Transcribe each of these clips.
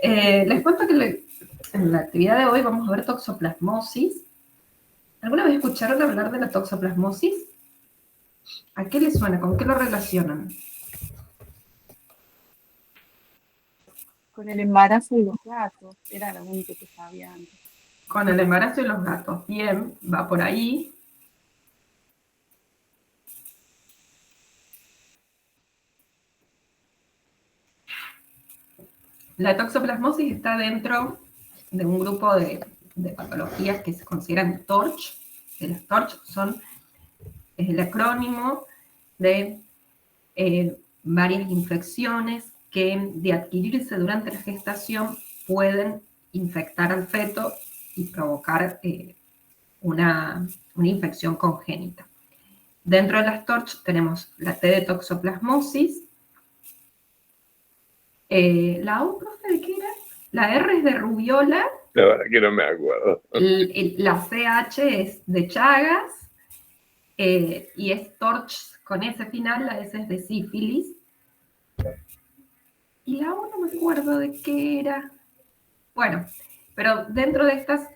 Les cuento que en la actividad de hoy vamos a ver toxoplasmosis. ¿Alguna vez escucharon hablar de la toxoplasmosis? ¿A qué les suena? ¿Con qué lo relacionan? Con el embarazo de los gatos, era lo único que sabía antes. Con el embarazo de los gatos. Bien, va por ahí. La toxoplasmosis está dentro de un grupo de patologías que se consideran TORCH. Las TORCH es el acrónimo de varias infecciones que de adquirirse durante la gestación pueden infectar al feto y provocar una infección congénita. Dentro de las TORCH tenemos la T de toxoplasmosis. ¿La U, profe, de qué era? La R es de rubiola. La verdad que no me acuerdo. La CH es de Chagas. Y es TORCH con ese final, la S es de sífilis. Y la U no me acuerdo de qué era. Bueno, pero dentro de estas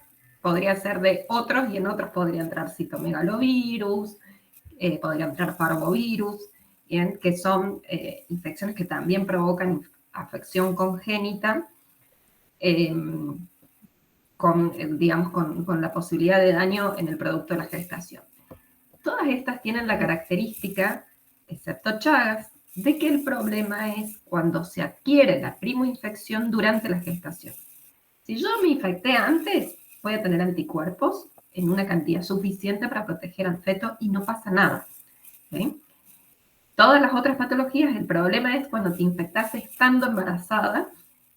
podría ser de otros y en otros podría entrar citomegalovirus, podría entrar parvovirus, ¿bien? Que son infecciones que también provocan afección congénita, con la posibilidad de daño en el producto de la gestación. Todas estas tienen la característica, excepto Chagas, de que el problema es cuando se adquiere la primoinfección durante la gestación. Si yo me infecté antes, voy a tener anticuerpos en una cantidad suficiente para proteger al feto y no pasa nada. ¿Sí? Todas las otras patologías, el problema es cuando te infectas estando embarazada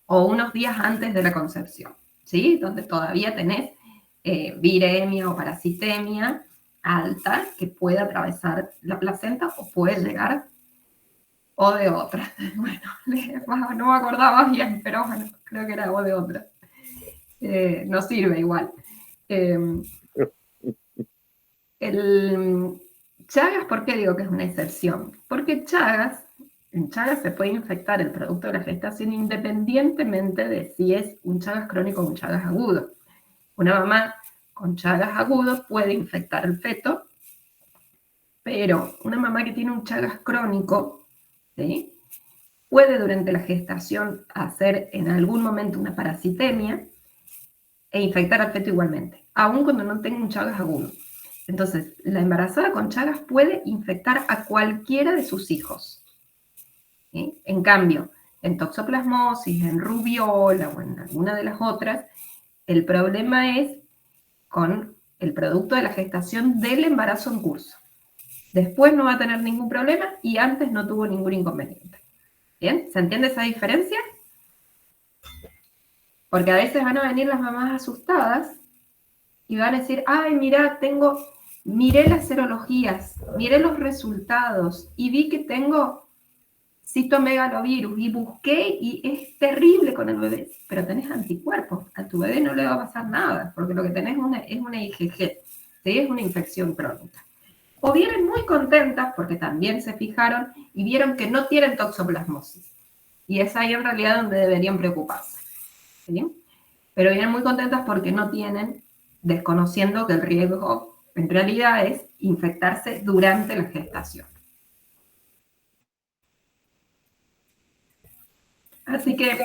o unos días antes de la concepción, ¿sí? Donde todavía tenés viremia o parasitemia alta que puede atravesar la placenta o puede llegar o de otra. Bueno, no me acordaba bien, pero bueno, creo que era o de otra. No sirve igual. Chagas, ¿por qué digo que es una excepción? Porque en Chagas se puede infectar el producto de la gestación independientemente de si es un Chagas crónico o un Chagas agudo. Una mamá con Chagas agudo puede infectar al feto, pero una mamá que tiene un Chagas crónico, ¿sí? Puede durante la gestación hacer en algún momento una parasitemia e infectar al feto igualmente, aun cuando no tenga un Chagas agudo. Entonces, la embarazada con Chagas puede infectar a cualquiera de sus hijos. ¿Sí? En cambio, en toxoplasmosis, en rubiola o en alguna de las otras, el problema es con el producto de la gestación del embarazo en curso. Después no va a tener ningún problema y antes no tuvo ningún inconveniente. ¿Bien? ¿Se entiende esa diferencia? Porque a veces van a venir las mamás asustadas y van a decir, ay, mira, miré las serologías, miré los resultados y vi que tengo citomegalovirus y busqué y es terrible con el bebé, pero tenés anticuerpos, a tu bebé no le va a pasar nada, porque lo que tenés es una IgG, ¿sí? Es una infección crónica. O vienen muy contentas porque también se fijaron y vieron que no tienen toxoplasmosis. Y es ahí en realidad donde deberían preocuparse. ¿Sí? Pero vienen muy contentas porque no tienen, desconociendo que el riesgo en realidad es infectarse durante la gestación. Así que,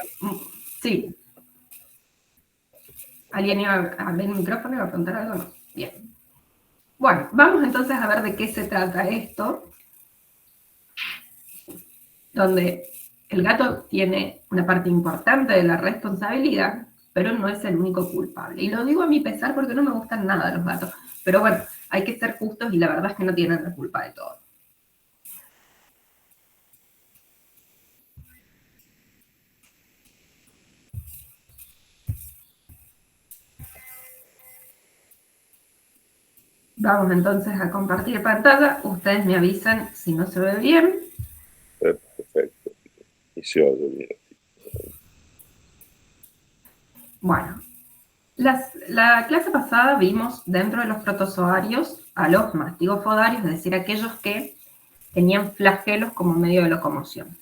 sí. ¿Alguien iba a abrir el micrófono y iba a preguntar algo? No. Bien. Bueno, vamos entonces a ver de qué se trata esto, donde el gato tiene una parte importante de la responsabilidad, pero no es el único culpable. Y lo digo a mi pesar porque no me gustan nada los gatos. Pero bueno, hay que ser justos y la verdad es que no tienen la culpa de todo. Vamos entonces a compartir pantalla. Ustedes me avisan si no se ve bien. Perfecto. Y se oye bien. Bueno, la clase pasada vimos dentro de los protozoarios a los mastigofodarios, es decir, aquellos que tenían flagelos como medio de locomoción.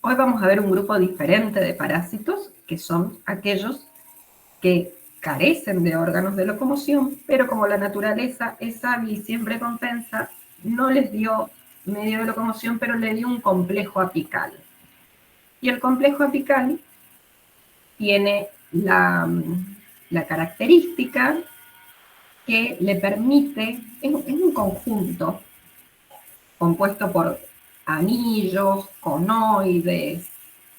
Hoy vamos a ver un grupo diferente de parásitos, que son aquellos que carecen de órganos de locomoción, pero como la naturaleza es sabia y siempre compensa, no les dio medio de locomoción, pero le dio un complejo apical. Y el complejo apical tiene la característica que le permite, es un conjunto compuesto por anillos, conoides,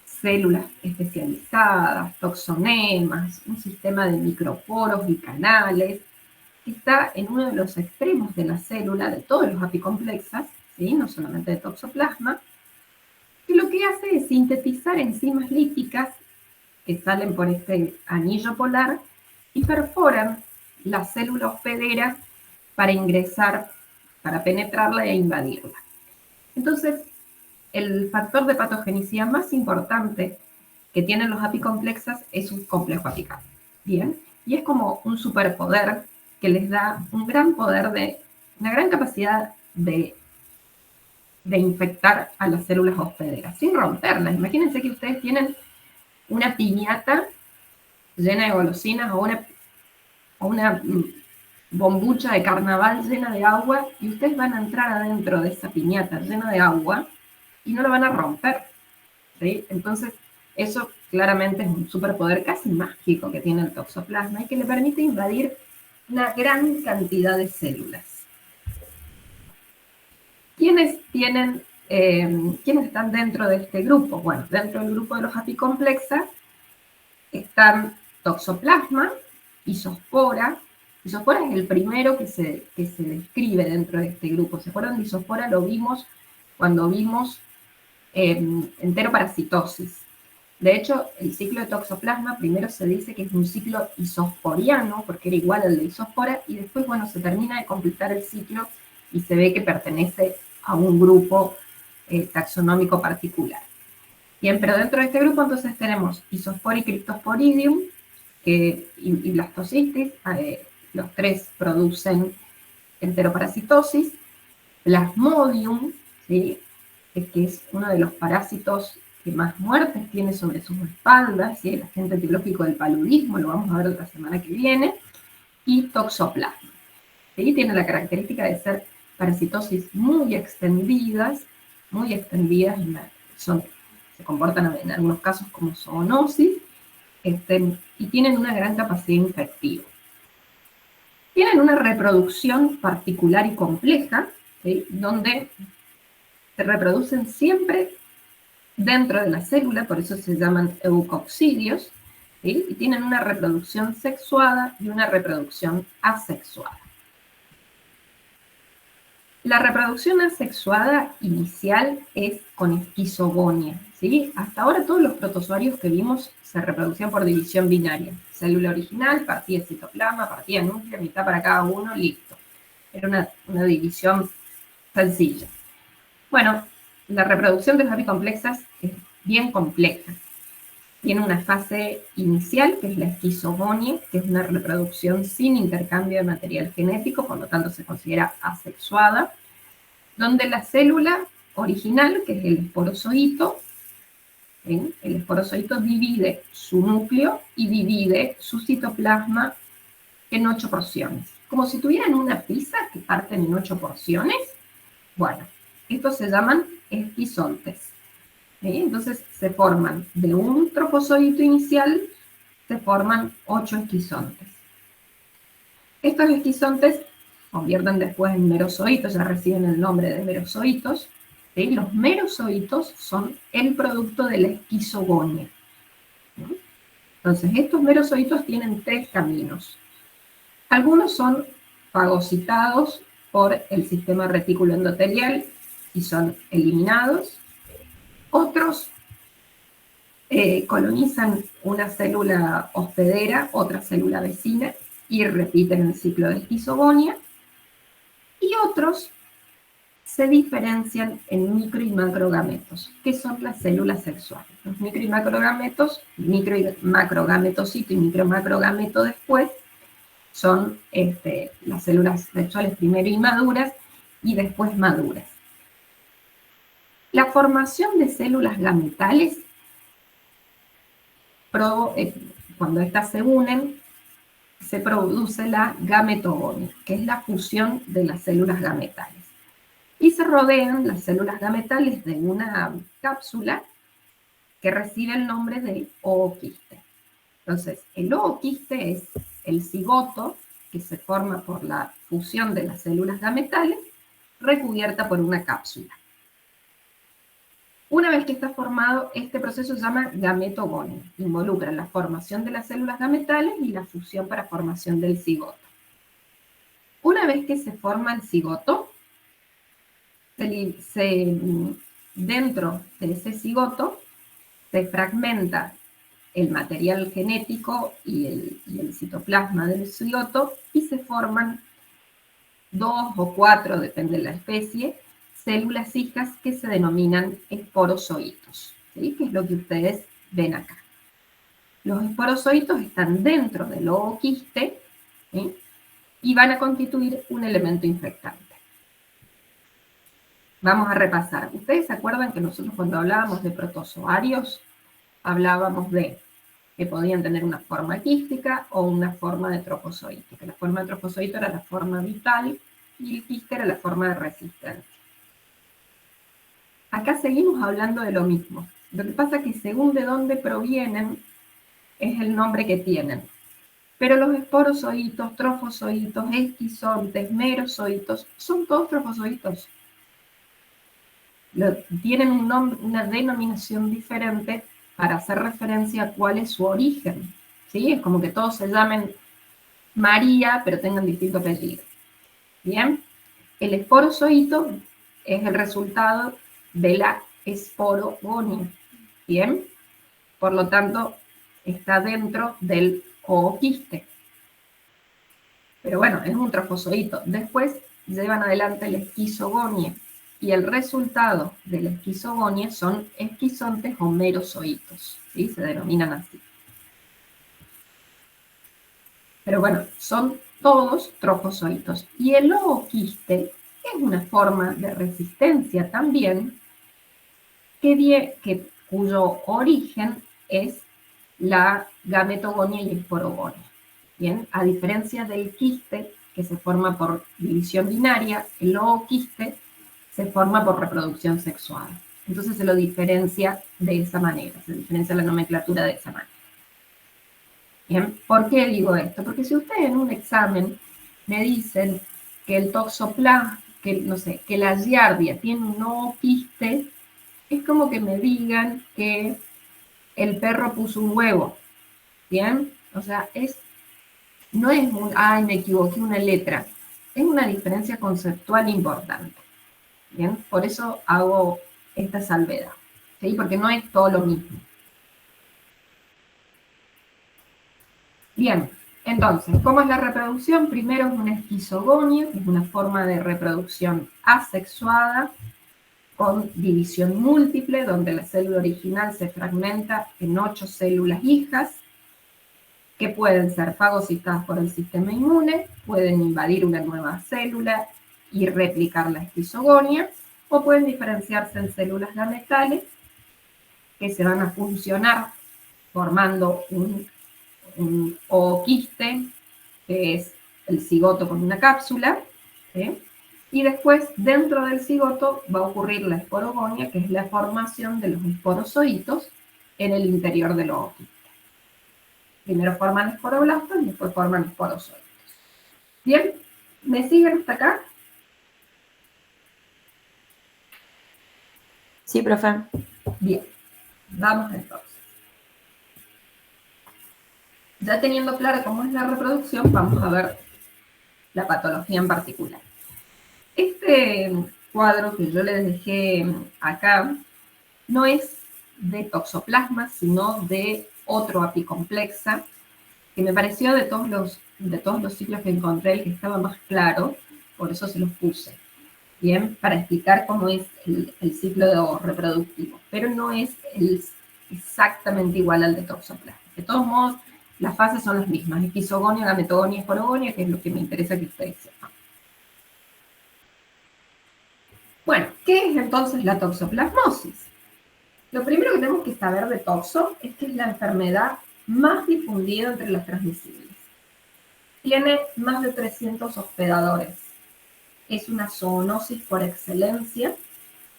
células especializadas, toxonemas, un sistema de microporos y canales, que está en uno de los extremos de la célula de todos los apicomplexas, ¿sí? No solamente de toxoplasma, que lo que hace es sintetizar enzimas líticas que salen por este anillo polar y perforan la célula hospedera para ingresar, para penetrarla e invadirla. Entonces, el factor de patogenicidad más importante que tienen los apicomplexas es un complejo apical. Bien, y es como un superpoder que les da un gran poder una gran capacidad de infectar a las células hospederas, sin romperlas. Imagínense que ustedes tienen una piñata llena de golosinas o una bombucha de carnaval llena de agua y ustedes van a entrar adentro de esa piñata llena de agua y no lo van a romper, ¿sí? Entonces, eso claramente es un superpoder casi mágico que tiene el toxoplasma y que le permite invadir una gran cantidad de células. ¿Quiénes están dentro de este grupo? Bueno, dentro del grupo de los apicomplexas están toxoplasma, isospora. Isospora es el primero que se describe dentro de este grupo. ¿Se acuerdan de isospora? Lo vimos cuando vimos enteroparasitosis. De hecho, el ciclo de toxoplasma primero se dice que es un ciclo isosporiano, porque era igual al de isospora, y después, bueno, se termina de completar el ciclo y se ve que pertenece a un grupo taxonómico particular. Bien, pero dentro de este grupo entonces tenemos Isospora y Cryptosporidium y Blastocitis, los tres producen enteroparasitosis. Plasmodium, ¿sí? Que es uno de los parásitos que más muertes tiene sobre sus espaldas, ¿sí? El agente etiológico del paludismo, lo vamos a ver la semana que viene, y Toxoplasma. ¿Sí? Tiene la característica de ser parasitosis muy extendidas, se comportan en algunos casos como zoonosis, y tienen una gran capacidad infectiva. Tienen una reproducción particular y compleja, ¿sí? Donde se reproducen siempre dentro de la célula, por eso se llaman eucoccidios, ¿sí? Y tienen una reproducción sexuada y una reproducción asexuada. La reproducción asexuada inicial es con esquizogonia, ¿sí? Hasta ahora todos los protozoarios que vimos se reproducían por división binaria. Célula original, partía de citoplasma, partía de núcleo, mitad para cada uno, listo. Era una división sencilla. Bueno, la reproducción de las apicomplexas es bien compleja. Tiene una fase inicial, que es la esquizogonia, que es una reproducción sin intercambio de material genético, por lo tanto se considera asexuada, donde la célula original, que es el esporozoito, ¿sí? El esporozoito divide su núcleo y divide su citoplasma en 8 porciones. Como si tuvieran una pizza que parten en 8 porciones. Bueno, estos se llaman esquizontes. ¿Sí? Entonces se forman de un trofozoito inicial, se forman 8 esquizontes. Estos esquizontes convierten después en merozoitos, ya reciben el nombre de merozoitos. ¿Sí? Los merozoitos son el producto de la esquizogonia. ¿Sí? Entonces estos merozoitos tienen 3 caminos. Algunos son fagocitados por el sistema retículo endotelial y son eliminados. Otros colonizan una célula hospedera, otra célula vecina, y repiten el ciclo de esquizogonia. Y otros se diferencian en micro y macrogametos, que son las células sexuales. Los micro y macrogametos, micro y macrogametocito y micro macrogameto después, son las células sexuales primero inmaduras y después maduras. La formación de células gametales, cuando estas se unen, se produce la gametogonia, que es la fusión de las células gametales. Y se rodean las células gametales de una cápsula que recibe el nombre de ooquiste. Entonces, el ooquiste es el cigoto que se forma por la fusión de las células gametales, recubierta por una cápsula. Una vez que está formado, este proceso se llama gametogonia. Involucra la formación de las células gametales y la fusión para formación del cigoto. Una vez que se forma el cigoto, dentro de ese cigoto se fragmenta el material genético y el citoplasma del cigoto y se forman 2 o 4, depende de la especie, células hijas que se denominan esporozoitos, ¿sí? Que es lo que ustedes ven acá. Los esporozoitos están dentro del ooquiste, ¿sí? Y van a constituir un elemento infectante. Vamos a repasar. ¿Ustedes se acuerdan que nosotros cuando hablábamos de protozoarios, hablábamos de que podían tener una forma quística o una forma de trofozoito? Que la forma de trofozoito era la forma vital y el quiste era la forma de resistencia. Acá seguimos hablando de lo mismo. Lo que pasa es que según de dónde provienen, es el nombre que tienen. Pero los esporozoitos, trofozoitos, esquizontes, merozoitos, son todos trofozoitos. Tienen un nombre, una denominación diferente para hacer referencia a cuál es su origen. ¿Sí? Es como que todos se llamen María, pero tengan distinto apellido. ¿Bien? El esporozoito es el resultado de la esporogonia. ¿Bien? Por lo tanto, está dentro del ooquiste. Pero bueno, es un trofozoito. Después llevan adelante la esquizogonia. Y el resultado de la esquizogonia son esquizontes o merozoitos. ¿Sí? Se denominan así. Pero bueno, son todos trofozoitos. Y el ooquiste es una forma de resistencia también, cuyo origen es la gametogonia y esporogonia. Bien, a diferencia del quiste, que se forma por división binaria, el ooquiste se forma por reproducción sexual. Entonces se lo diferencia de esa manera, se diferencia la nomenclatura de esa manera. Bien, ¿por qué digo esto? Porque si ustedes en un examen me dicen que el toxoplasma, que la giardia tiene un ooquiste, es como que me digan que el perro puso un huevo. ¿Bien? O sea, no es ay, me equivoqué una letra. Es una diferencia conceptual importante. ¿Bien? Por eso hago esta salvedad. ¿Sí? Porque no es todo lo mismo. Bien, entonces, ¿cómo es la reproducción? Primero es una esquizogonia, que es una forma de reproducción asexuada, con división múltiple, donde la célula original se fragmenta en 8 células hijas, que pueden ser fagocitadas por el sistema inmune, pueden invadir una nueva célula y replicar la esquizogonia, o pueden diferenciarse en células gametales, que se van a funcionar formando un ooquiste, que es el cigoto con una cápsula, ¿sí? Y después, dentro del cigoto, va a ocurrir la esporogonia, que es la formación de los esporozoitos en el interior del ooquiste. Primero forman esporoblastos y después forman esporozoitos. ¿Bien? ¿Me siguen hasta acá? Sí, profe. Bien. Vamos entonces. Ya teniendo claro cómo es la reproducción, vamos a ver la patología en particular. Este cuadro que yo les dejé acá no es de toxoplasma, sino de otro apicomplexa, que me pareció de todos los sitios que encontré el que estaba más claro, por eso se los puse. Bien, para explicar cómo es el ciclo reproductivo, pero no es exactamente igual al de toxoplasma. De todos modos, las fases son las mismas, esquizogonia, gametogonia, esporogonia, que es lo que me interesa que ustedes sepan. Bueno, ¿qué es entonces la toxoplasmosis? Lo primero que tenemos que saber de toxo es que es la enfermedad más difundida entre los transmisibles. Tiene más de 300 hospedadores. Es una zoonosis por excelencia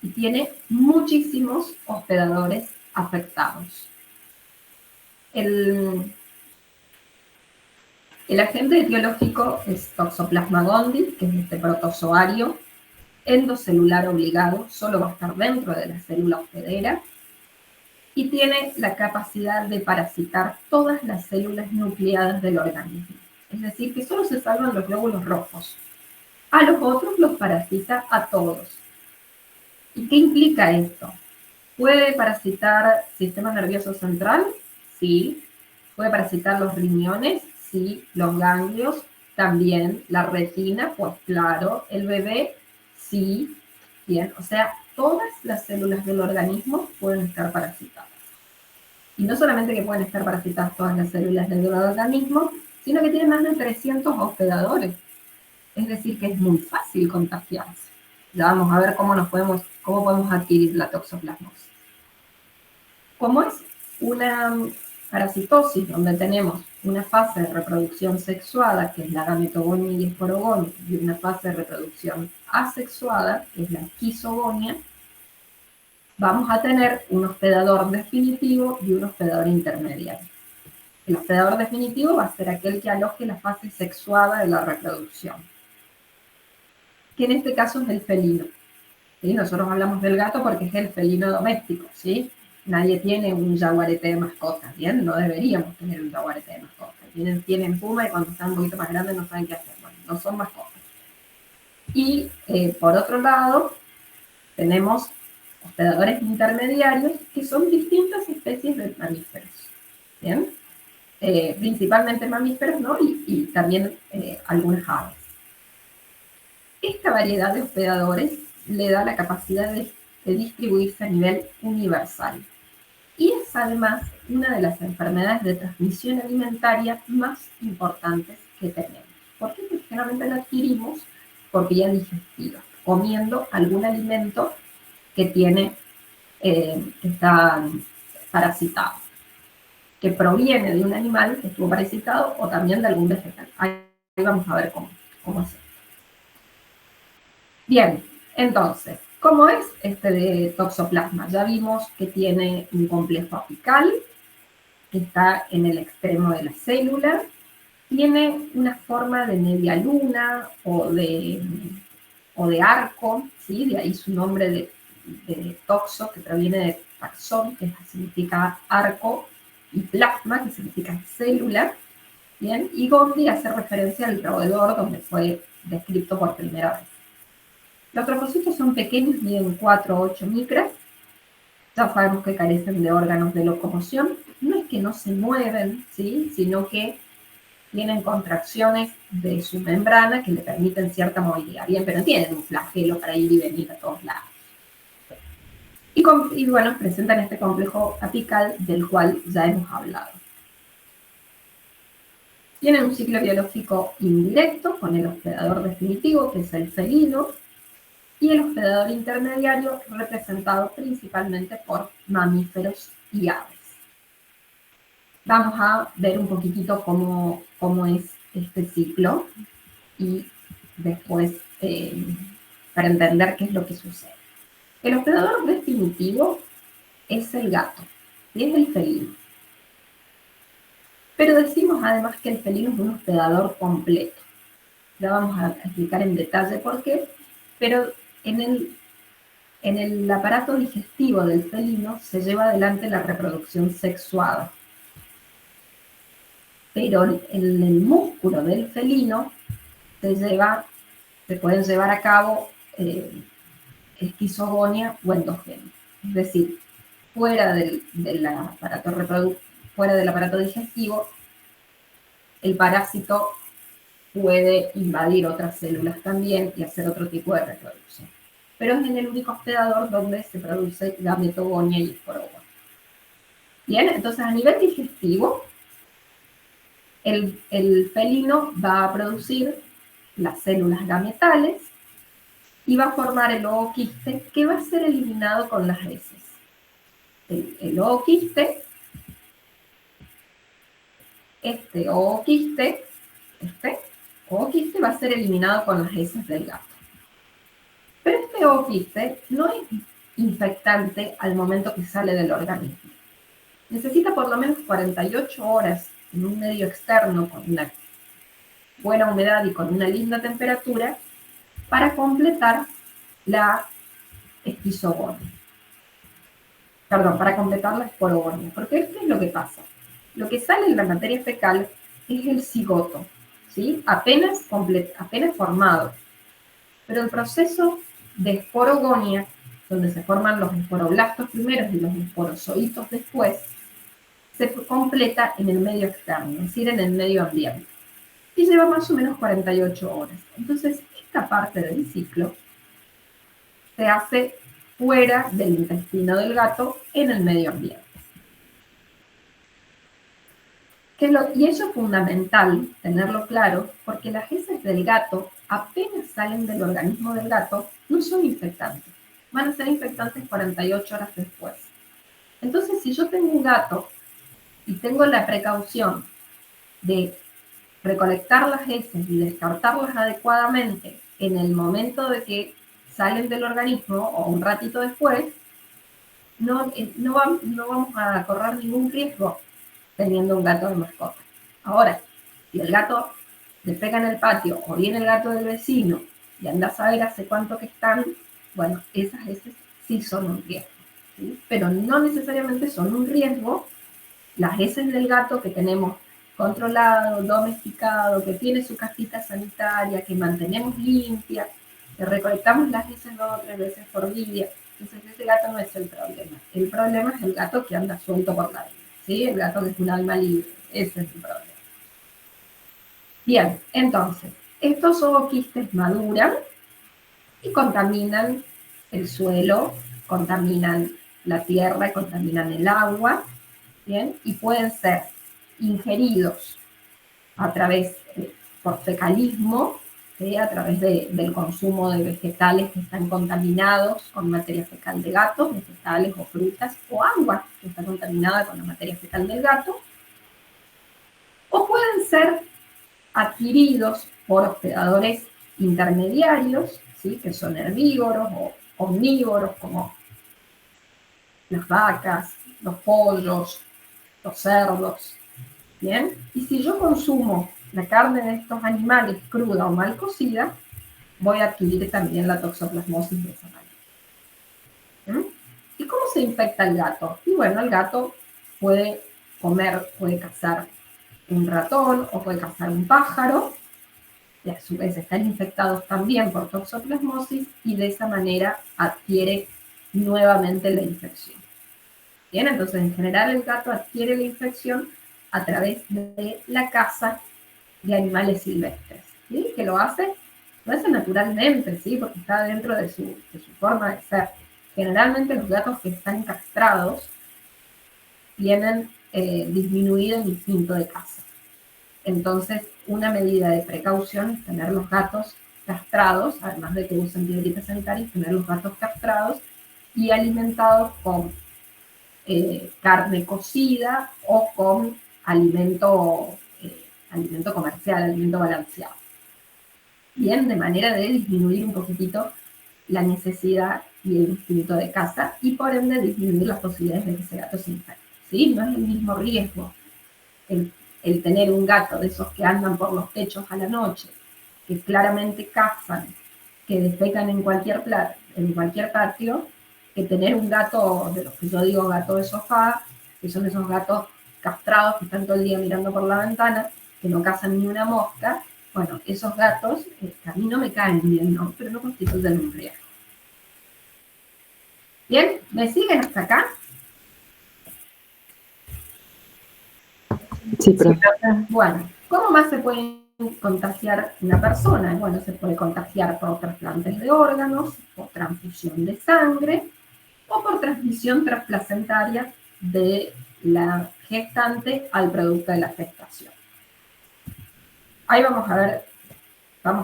y tiene muchísimos hospedadores afectados. El agente etiológico es Toxoplasma gondii, que es este protozoario endocelular obligado, solo va a estar dentro de la célula hospedera, y tiene la capacidad de parasitar todas las células nucleadas del organismo. Es decir, que solo se salvan los glóbulos rojos. A los otros los parasita a todos. ¿Y qué implica esto? ¿Puede parasitar sistema nervioso central? Sí. ¿Puede parasitar los riñones? Sí. ¿Los ganglios? También. ¿La retina? Pues claro. ¿El bebé? Sí. Bien, o sea, todas las células del organismo pueden estar parasitadas. Y no solamente que pueden estar parasitadas todas las células del organismo, sino que tienen más de 300 hospedadores. Es decir, que es muy fácil contagiarse. Ya vamos a ver cómo podemos adquirir la toxoplasmosis. Como es una parasitosis donde tenemos una fase de reproducción sexuada, que es la gametogonia y esporogonia, y una fase de reproducción asexuada, que es la esquizogonia, vamos a tener un hospedador definitivo y un hospedador intermediario. El hospedador definitivo va a ser aquel que aloje la fase sexuada de la reproducción, que en este caso es el felino. ¿Sí? Nosotros hablamos del gato porque es el felino doméstico, ¿sí? Nadie tiene un jaguarete de mascota, ¿bien? No deberíamos tener un jaguarete de mascota. Tienen puma y cuando están un poquito más grandes no saben qué hacer. Bueno, no son mascotas. Y por otro lado, tenemos hospedadores intermediarios que son distintas especies de mamíferos, ¿bien? Principalmente mamíferos, ¿no? Y también algunas aves. Esta variedad de hospedadores le da la capacidad de distribuirse a nivel universal. Y es además una de las enfermedades de transmisión alimentaria más importantes que tenemos. ¿Por qué? Porque generalmente la adquirimos por vía digestiva, comiendo algún alimento que está parasitado, que proviene de un animal que estuvo parasitado o también de algún vegetal. Ahí vamos a ver cómo es. Bien, entonces, ¿cómo es este de toxoplasma? Ya vimos que tiene un complejo apical, que está en el extremo de la célula, tiene una forma de media luna o de arco, ¿sí? De ahí su nombre de toxo, que proviene de taxón, que significa arco, y plasma, que significa célula, ¿bien? Y Gondii hace referencia al roedor donde fue descrito por primera vez. Los trofocitos son pequeños, miden 4 o 8 micras. Ya sabemos que carecen de órganos de locomoción. No es que no se mueven, ¿sí? Sino que tienen contracciones de su membrana que le permiten cierta movilidad. Bien, pero no tienen un flagelo para ir y venir a todos lados. Y bueno, presentan este complejo apical del cual ya hemos hablado. Tienen un ciclo biológico indirecto con el hospedador definitivo, que es el felino, y el hospedador intermediario representado principalmente por mamíferos y aves. Vamos a ver un poquitito cómo es este ciclo y después para entender qué es lo que sucede. El hospedador definitivo es el gato, y es el felino. Pero decimos además que el felino es un hospedador completo. Ya vamos a explicar en detalle por qué, pero en el aparato digestivo del felino se lleva adelante la reproducción sexuada. Pero en el músculo del felino se pueden llevar a cabo esquizogonia o endogenia. Es decir, fuera del aparato digestivo, el parásito puede invadir otras células también y hacer otro tipo de reproducción. Pero es en el único hospedador donde se produce gametogonia y esporogonia. Bien, entonces a nivel digestivo, el felino va a producir las células gametales y va a formar el ooquiste que va a ser eliminado con las heces. El ooquiste, este ooquiste va a ser eliminado con las heces del gato. Pero este ooquiste no es infectante al momento que sale del organismo. Necesita por lo menos 48 horas en un medio externo con una buena humedad y con una linda temperatura para completar la esquizogonia. Perdón, para completar la esporogonia. Porque esto es lo que pasa. Lo que sale en la materia fecal es el cigoto, ¿sí? Apenas formado. Pero el proceso de esporogonia, donde se forman los esporoblastos primeros y los esporozoitos después, se completa en el medio externo, es decir, en el medio ambiente. Y lleva más o menos 48 horas. Entonces, esta parte del ciclo se hace fuera del intestino del gato en el medio ambiente. Y eso es fundamental tenerlo claro, porque las heces del gato, apenas salen del organismo del gato, no son infectantes. Van a ser infectantes 48 horas después. Entonces, si yo tengo un gato y tengo la precaución de recolectar las heces y descartarlas adecuadamente en el momento de que salen del organismo o un ratito después, no vamos a correr ningún riesgo teniendo un gato de mascota. Ahora, si el gato defeca en el patio o viene el gato del vecino y anda a saber hace cuánto que están, bueno, esas heces sí son un riesgo, ¿sí? Pero no necesariamente son un riesgo las heces del gato que tenemos controlado, domesticado, que tiene su cajita sanitaria, que mantenemos limpia, que recolectamos las heces 2 o 3 veces por día. Entonces ese gato no es el problema. El problema es el gato que anda suelto por la vida, ¿sí? El gato que es un alma libre. Ese es el problema. Bien, entonces, estos ooquistes maduran y contaminan el suelo, contaminan la tierra, contaminan el agua, ¿bien? Y pueden ser ingeridos a través, por fecalismo, ¿sí? A través del consumo de vegetales que están contaminados con materia fecal de gato, vegetales o frutas, o agua que está contaminada con la materia fecal del gato, o pueden ser adquiridos por hospedadores intermediarios, ¿sí? Que son herbívoros o omnívoros, como las vacas, los pollos, los cerdos, ¿bien? Y si yo consumo la carne de estos animales cruda o mal cocida, voy a adquirir también la toxoplasmosis de esa manera. ¿Y cómo se infecta el gato? Y bueno, el gato puede cazar un ratón o puede cazar un pájaro, y a su vez están infectados también por toxoplasmosis y de esa manera adquiere nuevamente la infección. Bien, entonces en general el gato adquiere la infección a través de la caza de animales silvestres, ¿sí? Que lo hace naturalmente, ¿sí? Porque está dentro de su forma de ser. Generalmente los gatos que están castrados tienen disminuido el instinto de caza. Entonces, una medida de precaución es tener los gatos castrados, además de que usen piedritas sanitarias, tener los gatos castrados y alimentados con carne cocida o con alimento comercial, alimento balanceado. Bien, de manera de disminuir un poquitito la necesidad y el instinto de caza y por ende disminuir las posibilidades de que ese gato se infecte. ¿Sí? No es el mismo riesgo el tener un gato de esos que andan por los techos a la noche, que claramente cazan, que defecan en cualquier patio, que tener un gato de los que yo digo gato de sofá, que son esos gatos castrados que están todo el día mirando por la ventana, que no cazan ni una mosca. Bueno, esos gatos a mí no me caen bien, ¿no? Pero no constituyen un riesgo. ¿Bien? ¿Me siguen hasta acá? Sí, profe. Bueno, ¿cómo más se puede contagiar una persona? Bueno, se puede contagiar por trasplantes de órganos, por transfusión de sangre o por transmisión transplacentaria de la gestante al producto de la gestación. Ahí vamos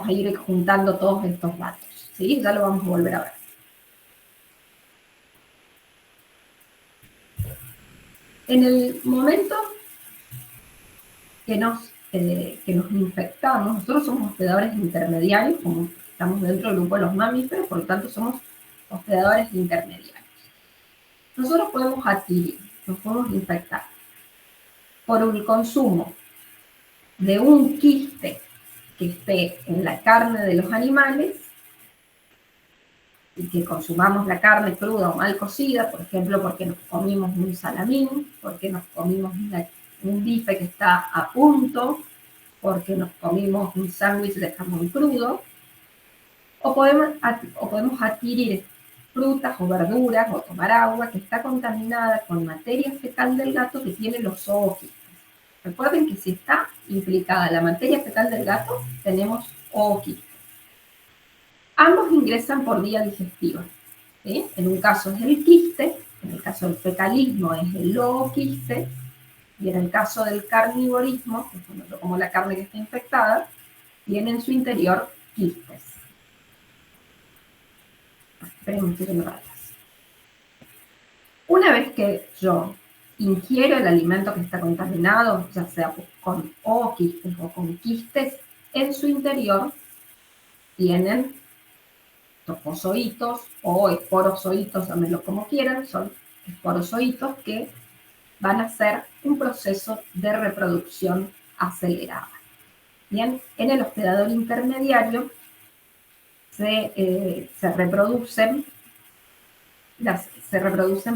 a ir juntando todos estos datos. ¿sí? Ya lo vamos a volver a ver. En el momento que nos infectamos, nosotros somos hospedadores intermediarios, como estamos dentro del grupo de los mamíferos, por lo tanto somos hospedadores intermediarios. Nosotros podemos adquirir, nos podemos infectar por el consumo de un quiste que esté en la carne de los animales y que consumamos la carne cruda o mal cocida, por ejemplo, porque nos comimos un salamín, porque nos comimos un bife que está a punto, porque nos comimos un sándwich de jamón crudo, o podemos adquirir frutas o verduras o tomar agua que está contaminada con materia fecal del gato que tiene los zooquistes. Recuerden que si está implicada la materia fecal del gato, tenemos ooquistes. Ambos ingresan por vía digestiva, ¿sí? En un caso es el quiste, en el caso del fecalismo es el ooquiste, y en el caso del carnivorismo, que es cuando yo como la carne que está infectada, tiene en su interior quistes. Esperemos que no rayas. Una vez que yo ingiero el alimento que está contaminado, ya sea con ooquistes o con quistes, en su interior tienen topozoitos o esporozoitos, llámenlo como quieran, son esporozoitos que van a hacer un proceso de reproducción acelerada. Bien, en el hospedador intermediario se reproducen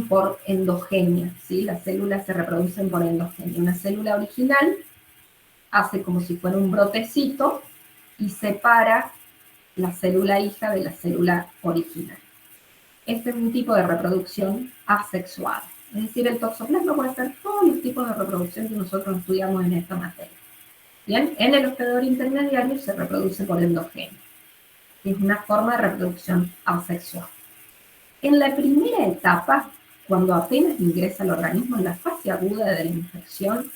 por endogenia, ¿sí? Las células se reproducen por endogenia. Una célula original hace como si fuera un brotecito y separa la célula hija de la célula original. Este es un tipo de reproducción asexual. Es decir, el toxoplasma puede ser todos los tipos de reproducción que nosotros estudiamos en esta materia. Bien, en el hospedador intermediario se reproduce por endogenia, que es una forma de reproducción asexual. En la primera etapa, cuando apenas ingresa al organismo en la fase aguda de la infección,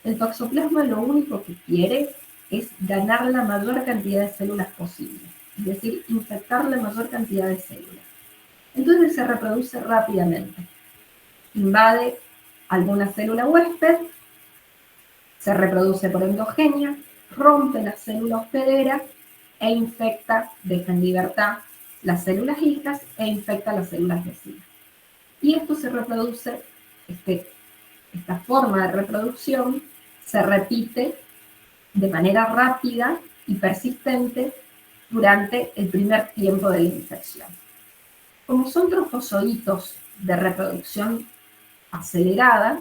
el toxoplasma lo único que quiere es ganar la mayor cantidad de células posible, es decir, infectar la mayor cantidad de células. Entonces se reproduce rápidamente. Invade alguna célula huésped, se reproduce por endogenia, rompe la célula hospedera e infecta, deja en libertad las células hijas e infecta las células vecinas. Y esto se reproduce, esta forma de reproducción se repite de manera rápida y persistente durante el primer tiempo de la infección. Como son trofozoitos de reproducción acelerada,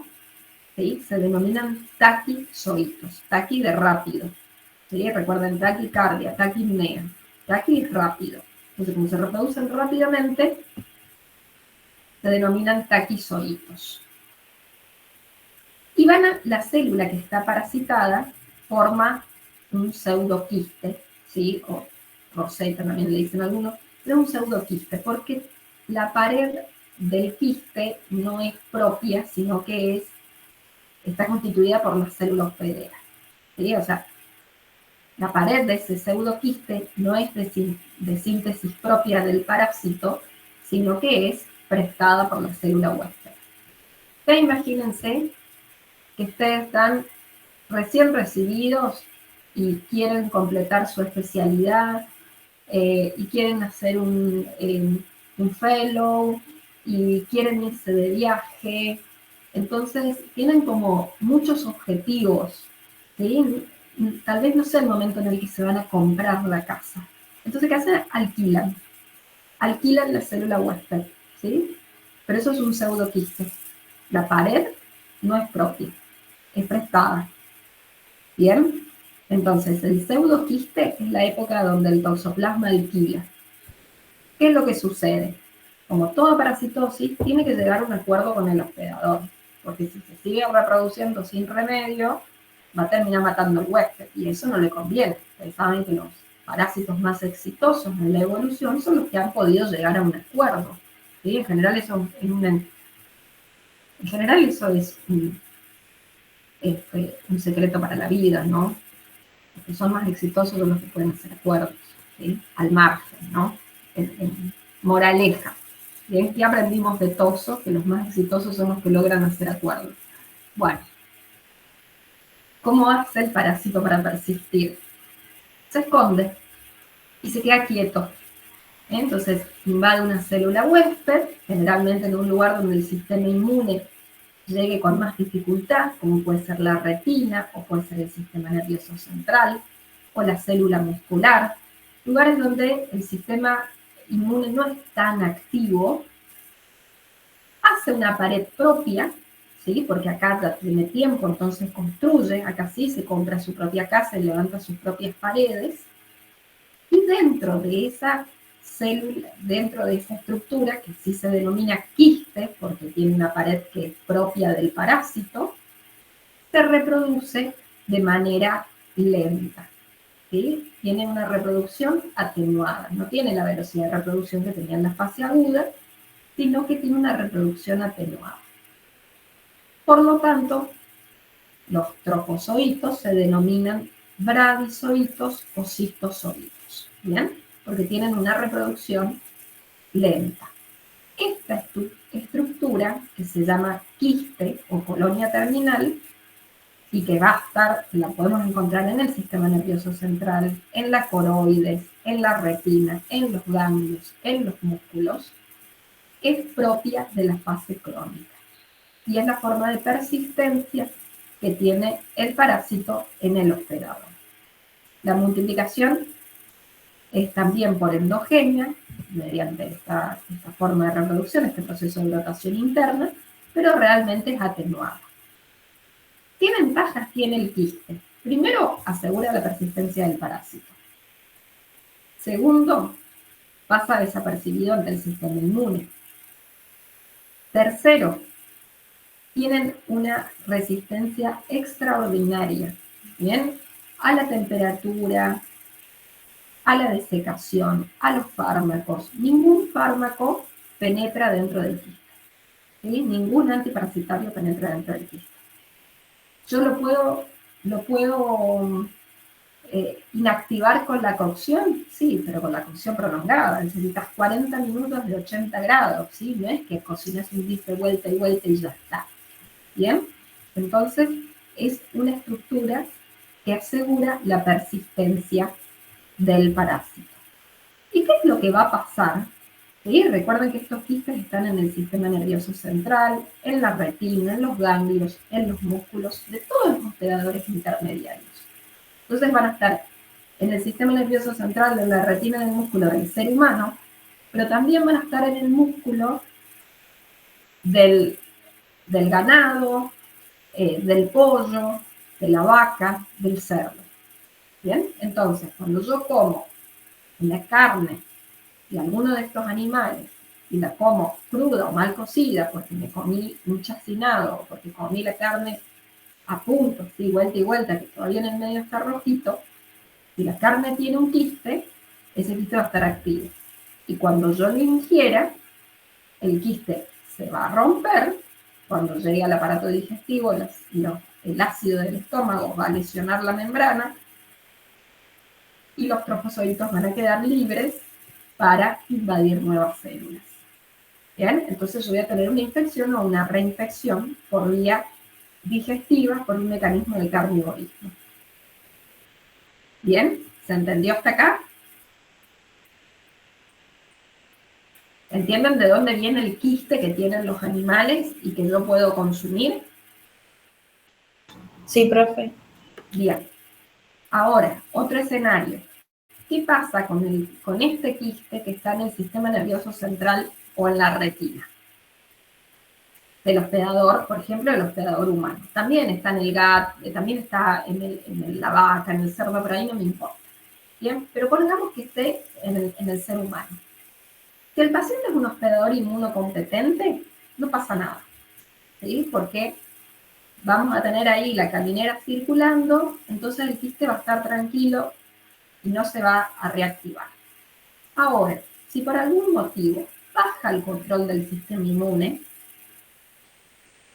¿sí? Se denominan taquizoitos, taqui de rápido, ¿sí? Recuerden taquicardia, taquipnea, taqui es rápido. Entonces, como se reproducen rápidamente, se denominan taquizoitos. Y la célula que está parasitada forma un pseudoquiste, ¿sí? O roseta también le dicen algunos, pero un pseudoquiste, porque la pared del quiste no es propia, sino que está constituida por las células hospederas, ¿sí? O sea, la pared de ese pseudoquiste no es de síntesis propia del parásito, sino que es prestada por la célula huésped. Ya imagínense que ustedes están recién recibidos y quieren completar su especialidad y quieren hacer un fellow y quieren irse de viaje. Entonces tienen como muchos objetivos, ¿sí? Tal vez no sea el momento en el que se van a comprar la casa. Entonces, ¿qué hacen? Alquilan la célula huésped, ¿sí? Pero eso es un pseudoquiste. La pared no es propia, es prestada. ¿Bien? Entonces, el pseudoquiste es la época donde el toxoplasma alquila. ¿Qué es lo que sucede? Como toda parasitosis, tiene que llegar a un acuerdo con el hospedador, porque si se sigue reproduciendo sin remedio, va a terminar matando al huésped, y eso no le conviene. Ustedes saben que los parásitos más exitosos en la evolución son los que han podido llegar a un acuerdo, ¿sí? En general eso es un secreto para la vida, ¿no? Los que son más exitosos son los que pueden hacer acuerdos, ¿sí? Al margen, ¿no? moraleja. Bien, ¿qué aprendimos de Toso? Que los más exitosos son los que logran hacer acuerdos. Bueno, ¿cómo hace el parásito para persistir? Se esconde y se queda quieto. Entonces invade una célula huésped, generalmente en un lugar donde el sistema inmune llegue con más dificultad, como puede ser la retina, o puede ser el sistema nervioso central, o la célula muscular, lugares donde el sistema inmune no es tan activo, hace una pared propia, ¿sí? Porque acá ya tiene tiempo, entonces construye, acá sí se compra su propia casa y levanta sus propias paredes, y dentro de esa célula, dentro de esa estructura, que sí se denomina quiste, porque tiene una pared que es propia del parásito, se reproduce de manera lenta, ¿sí? Tiene una reproducción atenuada, no tiene la velocidad de reproducción que tenía en la fase aguda, sino que tiene una reproducción atenuada. Por lo tanto, los trofozoitos se denominan bradizoitos o cistozoitos, ¿bien? Porque tienen una reproducción lenta. Esta estructura, que se llama quiste o colonia terminal, y que va a estar, la podemos encontrar en el sistema nervioso central, en la coroides, en la retina, en los ganglios, en los músculos, es propia de la fase crónica. Y es la forma de persistencia que tiene el parásito en el hospedador. La multiplicación es también por endogenia, mediante esta forma de reproducción, este proceso de rotación interna, pero realmente es atenuada. ¿Qué ventajas tiene el quiste? Primero, asegura la persistencia del parásito. Segundo, pasa desapercibido ante el sistema inmune. Tercero, tienen una resistencia extraordinaria, ¿bien? A la temperatura, a la desecación, a los fármacos. Ningún fármaco penetra dentro del quiste, ¿sí? Ningún antiparasitario penetra dentro del quiste. Yo lo puedo inactivar con la cocción, sí, pero con la cocción prolongada. Necesitas 40 minutos de 80 grados, ¿sí? No es que cocinas un bife vuelta y ya está. ¿Bien? Entonces, es una estructura que asegura la persistencia del parásito. ¿Y qué es lo que va a pasar? ¿Sí? Recuerden que estos quistes están en el sistema nervioso central, en la retina, en los ganglios, en los músculos, de todos los hospedadores intermediarios. Entonces van a estar en el sistema nervioso central, en la retina del músculo del ser humano, pero también van a estar en el músculo del ganado, del pollo, de la vaca, del cerdo. ¿Bien? Entonces, cuando yo como la carne de alguno de estos animales y la como cruda o mal cocida porque me comí un chacinado o porque comí la carne a punto, ¿sí? Vuelta y vuelta, que todavía en el medio está rojito, si la carne tiene un quiste, ese quiste va a estar activo. Y cuando yo lo ingiera, el quiste se va a romper. Cuando llegue al aparato digestivo, el ácido del estómago va a lesionar la membrana y los trofozoitos van a quedar libres para invadir nuevas células. ¿Bien? Entonces yo voy a tener una infección o una reinfección por vía digestiva por un mecanismo de carnivorismo. ¿Bien? ¿Se entendió hasta acá? ¿Entienden de dónde viene el quiste que tienen los animales y que yo puedo consumir? Sí, profe. Bien. Ahora, otro escenario. ¿Qué pasa con este quiste que está en el sistema nervioso central o en la retina? Del hospedador, por ejemplo, del hospedador humano. También está en el gato, también está en la vaca, en el cerdo, pero ahí no me importa. Bien, pero pongamos que esté en el ser humano. Si el paciente es un hospedador inmunocompetente, no pasa nada, ¿sí? Porque vamos a tener ahí la caminera circulando, entonces el quiste va a estar tranquilo y no se va a reactivar. Ahora, si por algún motivo baja el control del sistema inmune,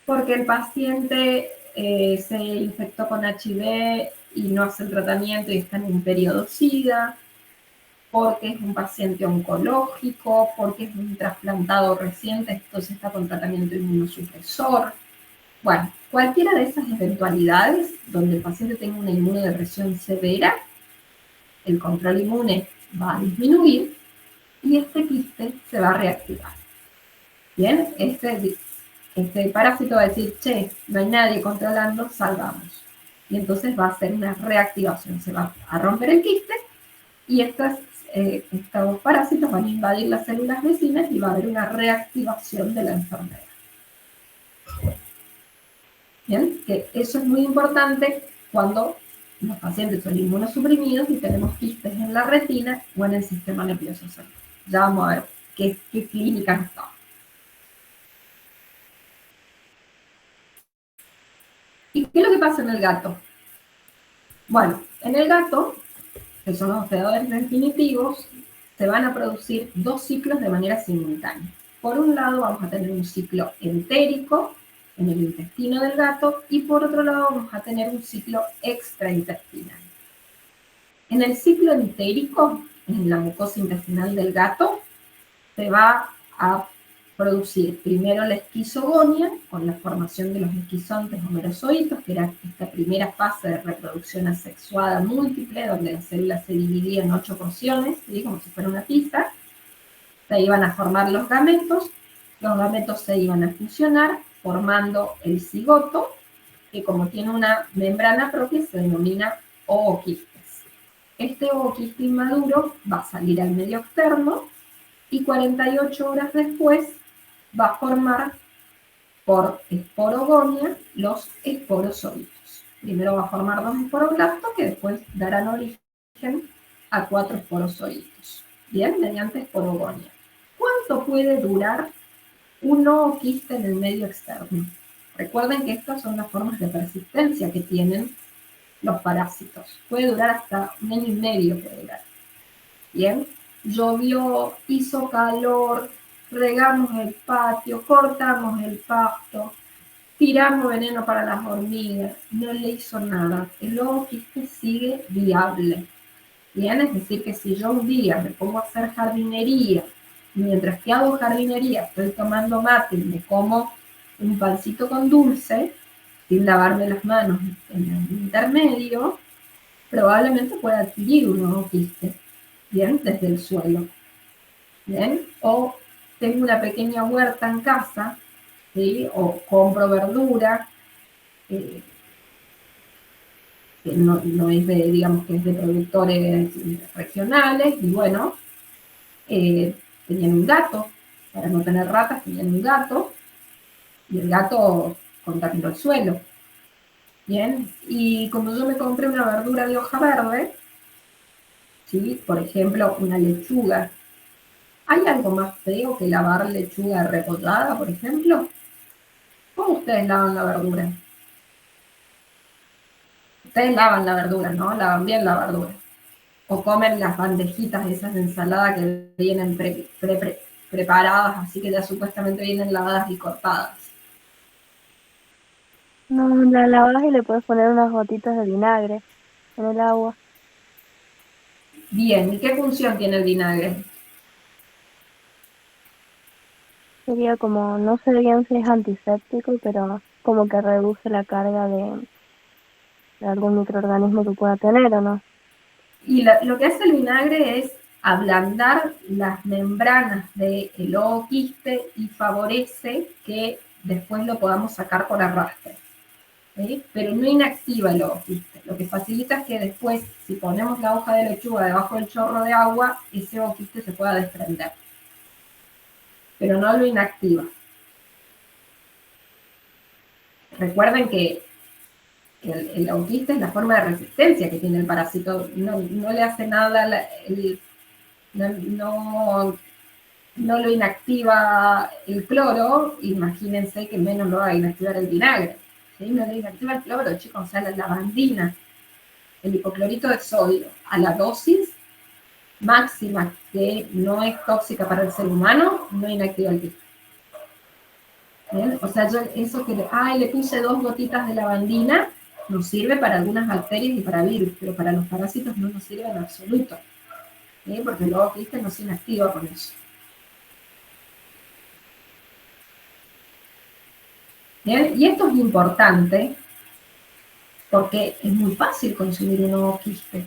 porque el paciente se infectó con HIV y no hace el tratamiento y está en un periodo SIDA, porque es un paciente oncológico, porque es un trasplantado reciente, entonces está con tratamiento inmunosupresor. Bueno, cualquiera de esas eventualidades donde el paciente tenga una inmunodepresión severa, el control inmune va a disminuir y este quiste se va a reactivar. Bien, este parásito va a decir, che, no hay nadie controlando, salgamos. Y entonces va a hacer una reactivación, se va a romper el quiste y estos parásitos van a invadir las células vecinas y va a haber una reactivación de la enfermedad. Bien, que eso es muy importante cuando los pacientes son inmunosuprimidos y tenemos quistes en la retina o en el sistema nervioso central. Ya vamos a ver qué clínica nos da. ¿Y qué es lo que pasa en el gato? Bueno, en el gato, que son los hospedadores definitivos, se van a producir dos ciclos de manera simultánea. Por un lado vamos a tener un ciclo entérico en el intestino del gato y por otro lado vamos a tener un ciclo extraintestinal. En el ciclo entérico, en la mucosa intestinal del gato, se va a producir primero la esquizogonia, con la formación de los esquizontes o merozoitos, que era esta primera fase de reproducción asexuada múltiple, donde la célula se dividía en 8 porciones, ¿sí? Como si fuera una pizza. Se iban a formar los gametos se iban a fusionar, formando el cigoto, que como tiene una membrana propia, se denomina ooquistes. Este ooquiste inmaduro va a salir al medio externo, y 48 horas después va a formar por esporogonia los esporozoitos. Primero va a formar 2 esporoblastos que después darán origen a 4 esporozoitos. Bien, mediante esporogonia. ¿Cuánto puede durar un ooquiste en el medio externo? Recuerden que estas son las formas de persistencia que tienen los parásitos. Puede durar hasta 1 año y medio, puede durar. Bien, llovió, hizo calor, regamos el patio, cortamos el pasto, tiramos veneno para las hormigas, no le hizo nada. El ooquiste sigue viable. Bien, es decir, que si yo un día me pongo a hacer jardinería, mientras que hago jardinería estoy tomando mate y me como un pancito con dulce, sin lavarme las manos en el intermedio, probablemente pueda adquirir un ooquiste. Bien, desde el suelo. Bien, o tengo una pequeña huerta en casa, ¿sí? O compro verdura, que no es de, digamos que es de productores regionales, y bueno, tenían un gato, para no tener ratas tenían un gato, y el gato contaminó el suelo. Bien, y como yo me compré una verdura de hoja verde, ¿sí? Por ejemplo, una lechuga. ¿Hay algo más feo que lavar lechuga repollada, por ejemplo? ¿Cómo ustedes lavan la verdura? Ustedes lavan la verdura, ¿no? Lavan bien la verdura. O comen las bandejitas esas de ensalada que vienen preparadas, así que ya supuestamente vienen lavadas y cortadas. No, la lavas y le puedes poner unas gotitas de vinagre en el agua. Bien, ¿y qué función tiene el vinagre? Sería como, no sé bien si es antiséptico, pero como que reduce la carga de algún microorganismo que pueda tener, ¿o no? Y lo que hace el vinagre es ablandar las membranas del ooquiste y favorece que después lo podamos sacar por arrastre. ¿Sí? Pero no inactiva el ooquiste. Lo que facilita es que después, si ponemos la hoja de lechuga debajo del chorro de agua, ese ooquiste se pueda desprender. Pero no lo inactiva. Recuerden que el ooquiste es la forma de resistencia que tiene el parásito. No le hace nada, no lo inactiva el cloro, imagínense que menos lo va a inactivar el vinagre. ¿Sí? No lo inactiva el cloro, chicos, o sea, la lavandina, el hipoclorito de sodio, a la dosis máxima que no es tóxica para el ser humano, no inactiva el quiste. ¿Bien? O sea, yo eso que le puse 2 gotitas de lavandina, nos sirve para algunas bacterias y para virus, pero para los parásitos no nos sirve en absoluto. ¿sí? Porque luego quistes no se inactiva con eso. ¿Bien? Y esto es importante porque es muy fácil consumir un nuevo quiste.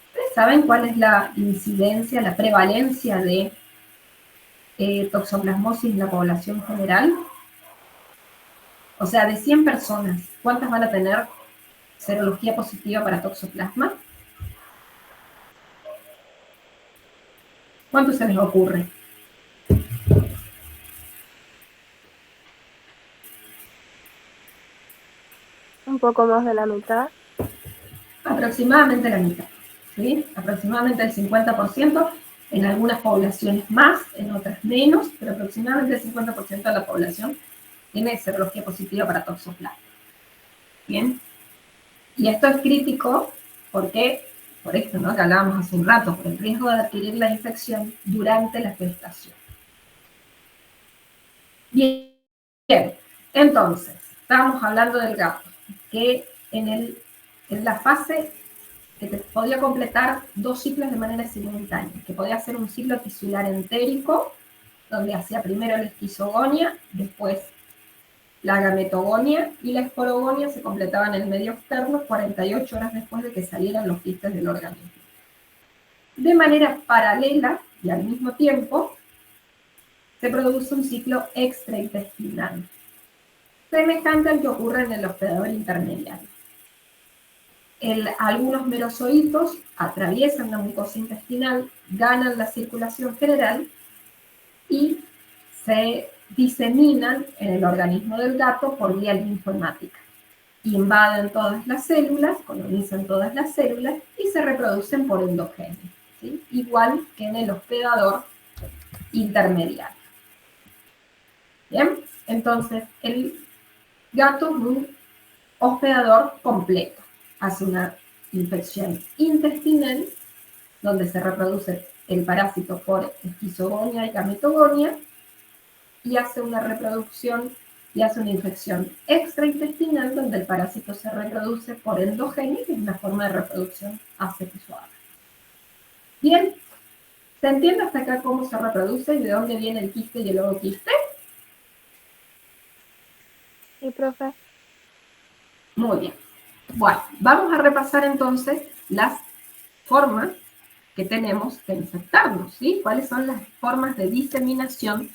¿Ustedes saben cuál es la incidencia, la prevalencia de toxoplasmosis en la población general? O sea, de 100 personas, ¿cuántas van a tener serología positiva para toxoplasma? ¿Cuánto se les ocurre? Un poco más de la mitad. Aproximadamente la mitad, ¿sí? Aproximadamente el 50%, en algunas poblaciones más, en otras menos, pero aproximadamente el 50% de la población tiene serología positiva para toxoplasma. Bien, y esto es crítico porque, por esto, ¿no?, que hablábamos hace un rato, por el riesgo de adquirir la infección durante la gestación. Bien, entonces, estábamos hablando del gato, que en la fase que te podía completar 2 ciclos de manera simultánea, que podía hacer un ciclo tisular entérico, donde hacía primero la esquizogonia, después la gametogonia, y la esporogonia se completaba en el medio externo 48 horas después de que salieran los quistes del organismo. De manera paralela y al mismo tiempo, se produce un ciclo extraintestinal, semejante al que ocurre en el hospedador intermediario. Algunos merozoitos atraviesan la mucosa intestinal, ganan la circulación general y se diseminan en el organismo del gato por vía linfohemática. Invaden todas las células, colonizan todas las células y se reproducen por endogenia, ¿sí? Igual que en el hospedador intermediario. Bien, entonces el gato es un hospedador completo. Hace una infección intestinal, donde se reproduce el parásito por esquizogonia y gametogonia, y hace una reproducción y hace una infección extraintestinal, donde el parásito se reproduce por endogenia, que es una forma de reproducción asexuada. Bien, ¿se entiende hasta acá cómo se reproduce y de dónde viene el quiste y el ovoquiste? Sí, profe. Muy bien. Bueno, vamos a repasar entonces las formas que tenemos de infectarnos, ¿sí? ¿Cuáles son las formas de diseminación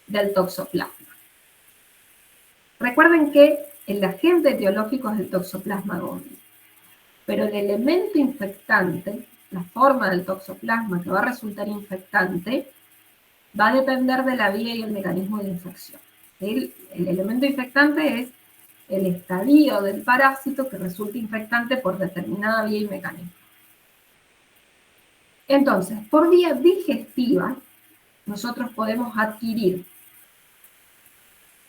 del toxoplasma? Recuerden que el agente etiológico es el toxoplasma gondii, pero el elemento infectante, la forma del toxoplasma que va a resultar infectante, va a depender de la vía y el mecanismo de infección. El elemento infectante es el estadio del parásito que resulta infectante por determinada vía y mecanismo. Entonces, por vía digestiva, nosotros podemos adquirir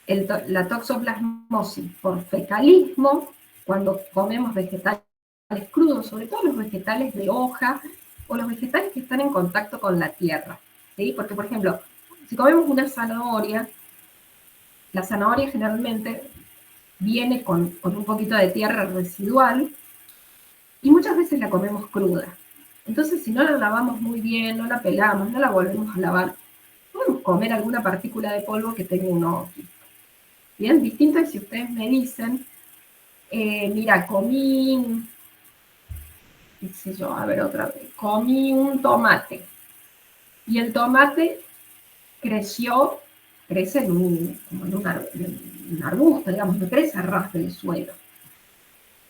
la toxoplasmosis por fecalismo, cuando comemos vegetales crudos, sobre todo los vegetales de hoja o los vegetales que están en contacto con la tierra, ¿sí? Porque, por ejemplo, si comemos una zanahoria, la zanahoria generalmente viene con un poquito de tierra residual y muchas veces la comemos cruda. Entonces, si no la lavamos muy bien, no la pelamos, no la volvemos a lavar, podemos comer alguna partícula de polvo que tenga un ovoquiste. Bien, distinto es si ustedes me dicen, mira, comí, qué sé yo, a ver otra vez, comí un tomate, y el tomate crece en un arbusto, digamos, no crece a ras del suelo.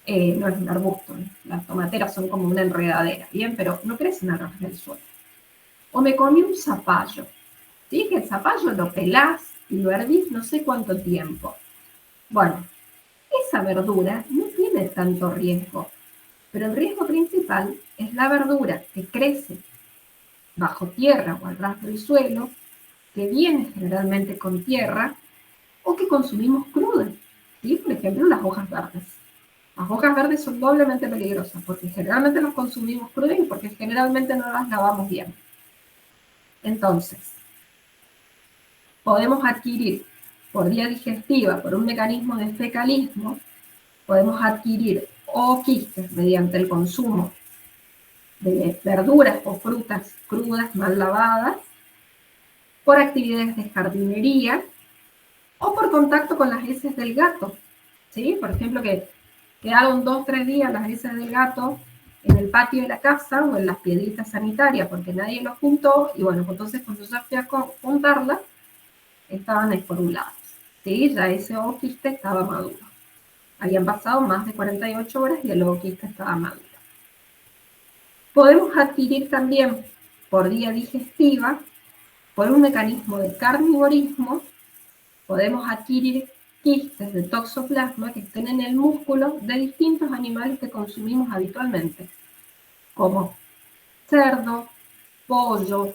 No es un arbusto, las tomateras son como una enredadera, bien, pero no crecen a ras del suelo. O me comí un zapallo, ¿sí? Que el zapallo lo pelás y lo hervís no sé cuánto tiempo. Bueno, esa verdura no tiene tanto riesgo, pero el riesgo principal es la verdura que crece bajo tierra o al ras del suelo, que viene generalmente con tierra, o que consumimos crudas, ¿sí? Por ejemplo, las hojas verdes. Las hojas verdes son doblemente peligrosas, porque generalmente las consumimos crudas y porque generalmente no las lavamos bien. Entonces, podemos adquirir por vía digestiva, por un mecanismo de fecalismo, podemos adquirir quistes mediante el consumo de verduras o frutas crudas mal lavadas, por actividades de jardinería o por contacto con las heces del gato, ¿sí? Por ejemplo, que quedaron 2 o 3 días las heces del gato en el patio de la casa o en las piedritas sanitarias porque nadie los juntó, y bueno, entonces cuando yo fui a juntarlas, estaban esporuladas, ¿sí? Ya ese ooquiste estaba maduro. Habían pasado más de 48 horas y el ooquiste estaba maduro. Podemos adquirir también por vía digestiva, por un mecanismo de carnivorismo, podemos adquirir quistes de toxoplasma que estén en el músculo de distintos animales que consumimos habitualmente, como cerdo, pollo,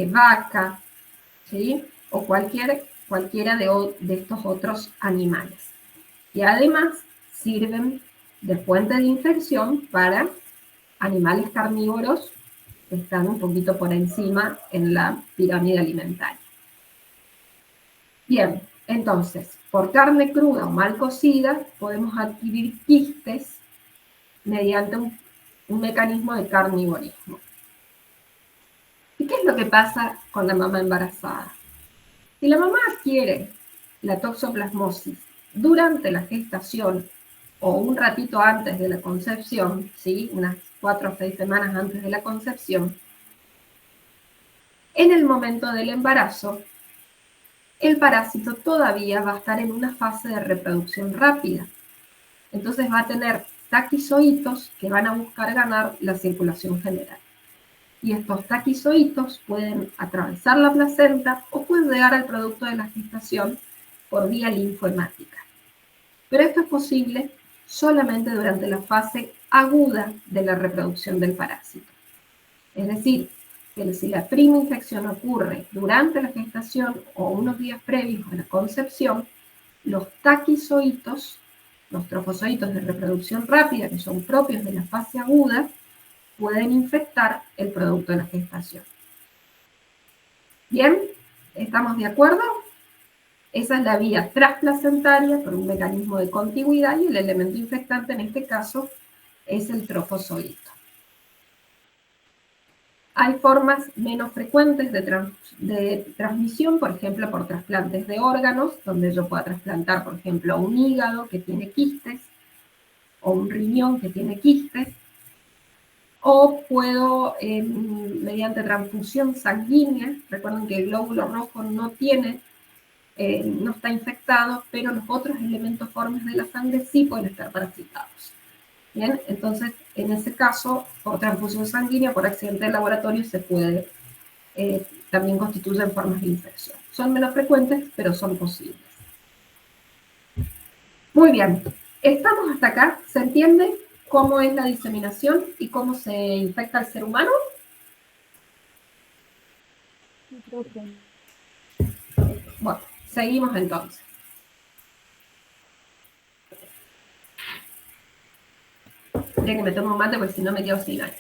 vaca, ¿sí? O cualquiera de estos otros animales. Y además sirven de fuente de infección para animales carnívoros que están un poquito por encima en la pirámide alimentaria. Bien, entonces, por carne cruda o mal cocida, podemos adquirir quistes mediante un mecanismo de carnivorismo. ¿Y qué es lo que pasa con la mamá embarazada? Si la mamá adquiere la toxoplasmosis durante la gestación o un ratito antes de la concepción, ¿sí? Unas 4 o 6 semanas antes de la concepción, en el momento del embarazo, el parásito todavía va a estar en una fase de reproducción rápida. Entonces va a tener taquizoitos que van a buscar ganar la circulación general. Y estos taquizoitos pueden atravesar la placenta o pueden llegar al producto de la gestación por vía linfohemática. Pero esto es posible solamente durante la fase aguda de la reproducción del parásito. Es decir, que si la prima infección ocurre durante la gestación o unos días previos a la concepción, los taquizoitos, los trofozoitos de reproducción rápida, que son propios de la fase aguda, pueden infectar el producto de la gestación. ¿Bien? ¿Estamos de acuerdo? Esa es la vía transplacentaria por un mecanismo de contigüidad y el elemento infectante en este caso es el trofozoito. Hay formas menos frecuentes de transmisión, por ejemplo, por trasplantes de órganos, donde yo pueda trasplantar, por ejemplo, un hígado que tiene quistes o un riñón que tiene quistes, o puedo, mediante transfusión sanguínea, recuerden que el glóbulo rojo no está infectado, pero los otros elementos formes de la sangre sí pueden estar parasitados. Bien, entonces, en ese caso, por transfusión sanguínea, por accidente de laboratorio, se puede, también constituyen formas de infección. Son menos frecuentes, pero son posibles. Muy bien, ¿estamos hasta acá? ¿Se entiende cómo es la diseminación y cómo se infecta al ser humano? Sí, creo que Bueno, seguimos entonces. Esperen que me tomo un mate porque si no me quedo sin aire.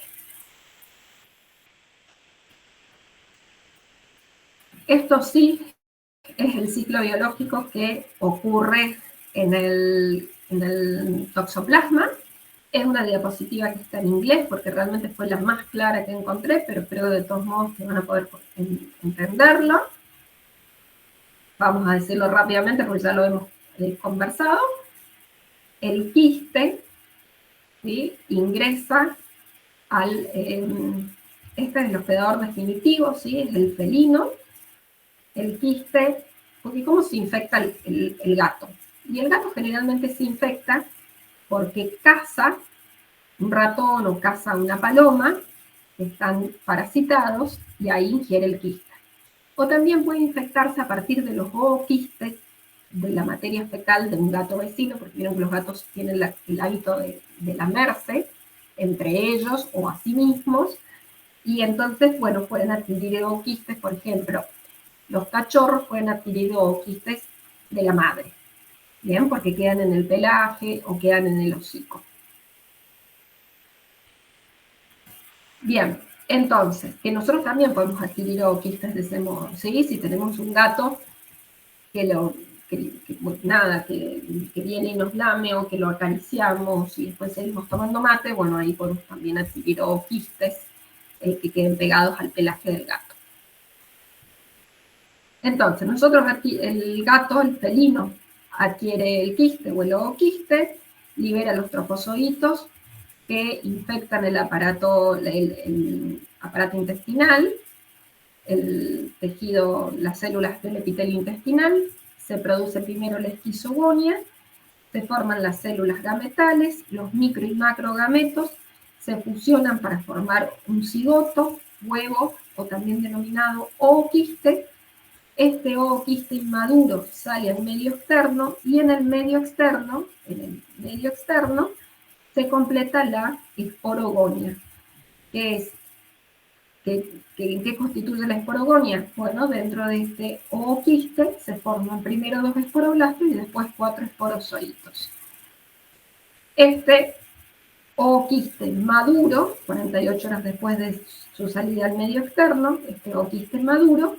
Esto sí es el ciclo biológico que ocurre en el toxoplasma. Es una diapositiva que está en inglés porque realmente fue la más clara que encontré, pero creo de todos modos que van a poder entenderlo. Vamos a decirlo rápidamente porque ya lo hemos conversado. El quiste, ¿sí?, ingresa al... este es el hospedador definitivo, ¿sí?, es el felino. El quiste, porque ¿cómo se infecta el gato? Y el gato generalmente se infecta porque caza un ratón o caza una paloma, que están parasitados, y ahí ingiere el quiste. O también puede infectarse a partir de los ooquistes de la materia fecal de un gato vecino, porque vieron que los gatos tienen el hábito de lamerse entre ellos o a sí mismos, y entonces, bueno, pueden adquirir ooquistes, por ejemplo, los cachorros pueden adquirir ooquistes de la madre, ¿bien? Porque quedan en el pelaje o quedan en el hocico. Bien, entonces, que nosotros también podemos adquirir ooquistes de ese modo, ¿sí? Si tenemos un gato que que viene y nos lame o que lo acariciamos y después seguimos tomando mate, bueno, ahí podemos también adquirir ooquistes que queden pegados al pelaje del gato. Entonces, nosotros aquí, el gato, el felino, adquiere el quiste o el ooquiste, libera los trofozoitos que infectan el aparato intestinal, el tejido, las células del epitelio intestinal, se produce primero la esquizogonia, se forman las células gametales, los micro y macrogametos, se fusionan para formar un cigoto, huevo, o también denominado ooquiste. Este ooquiste inmaduro sale al medio externo y en el medio externo se completa la esporogonia. ¿Qué constituye la esporogonia? Bueno, dentro de este ooquiste se forman primero 2 esporoblastos y después 4 esporozoitos. Este ooquiste maduro, 48 horas después de su salida al medio externo, este ooquiste maduro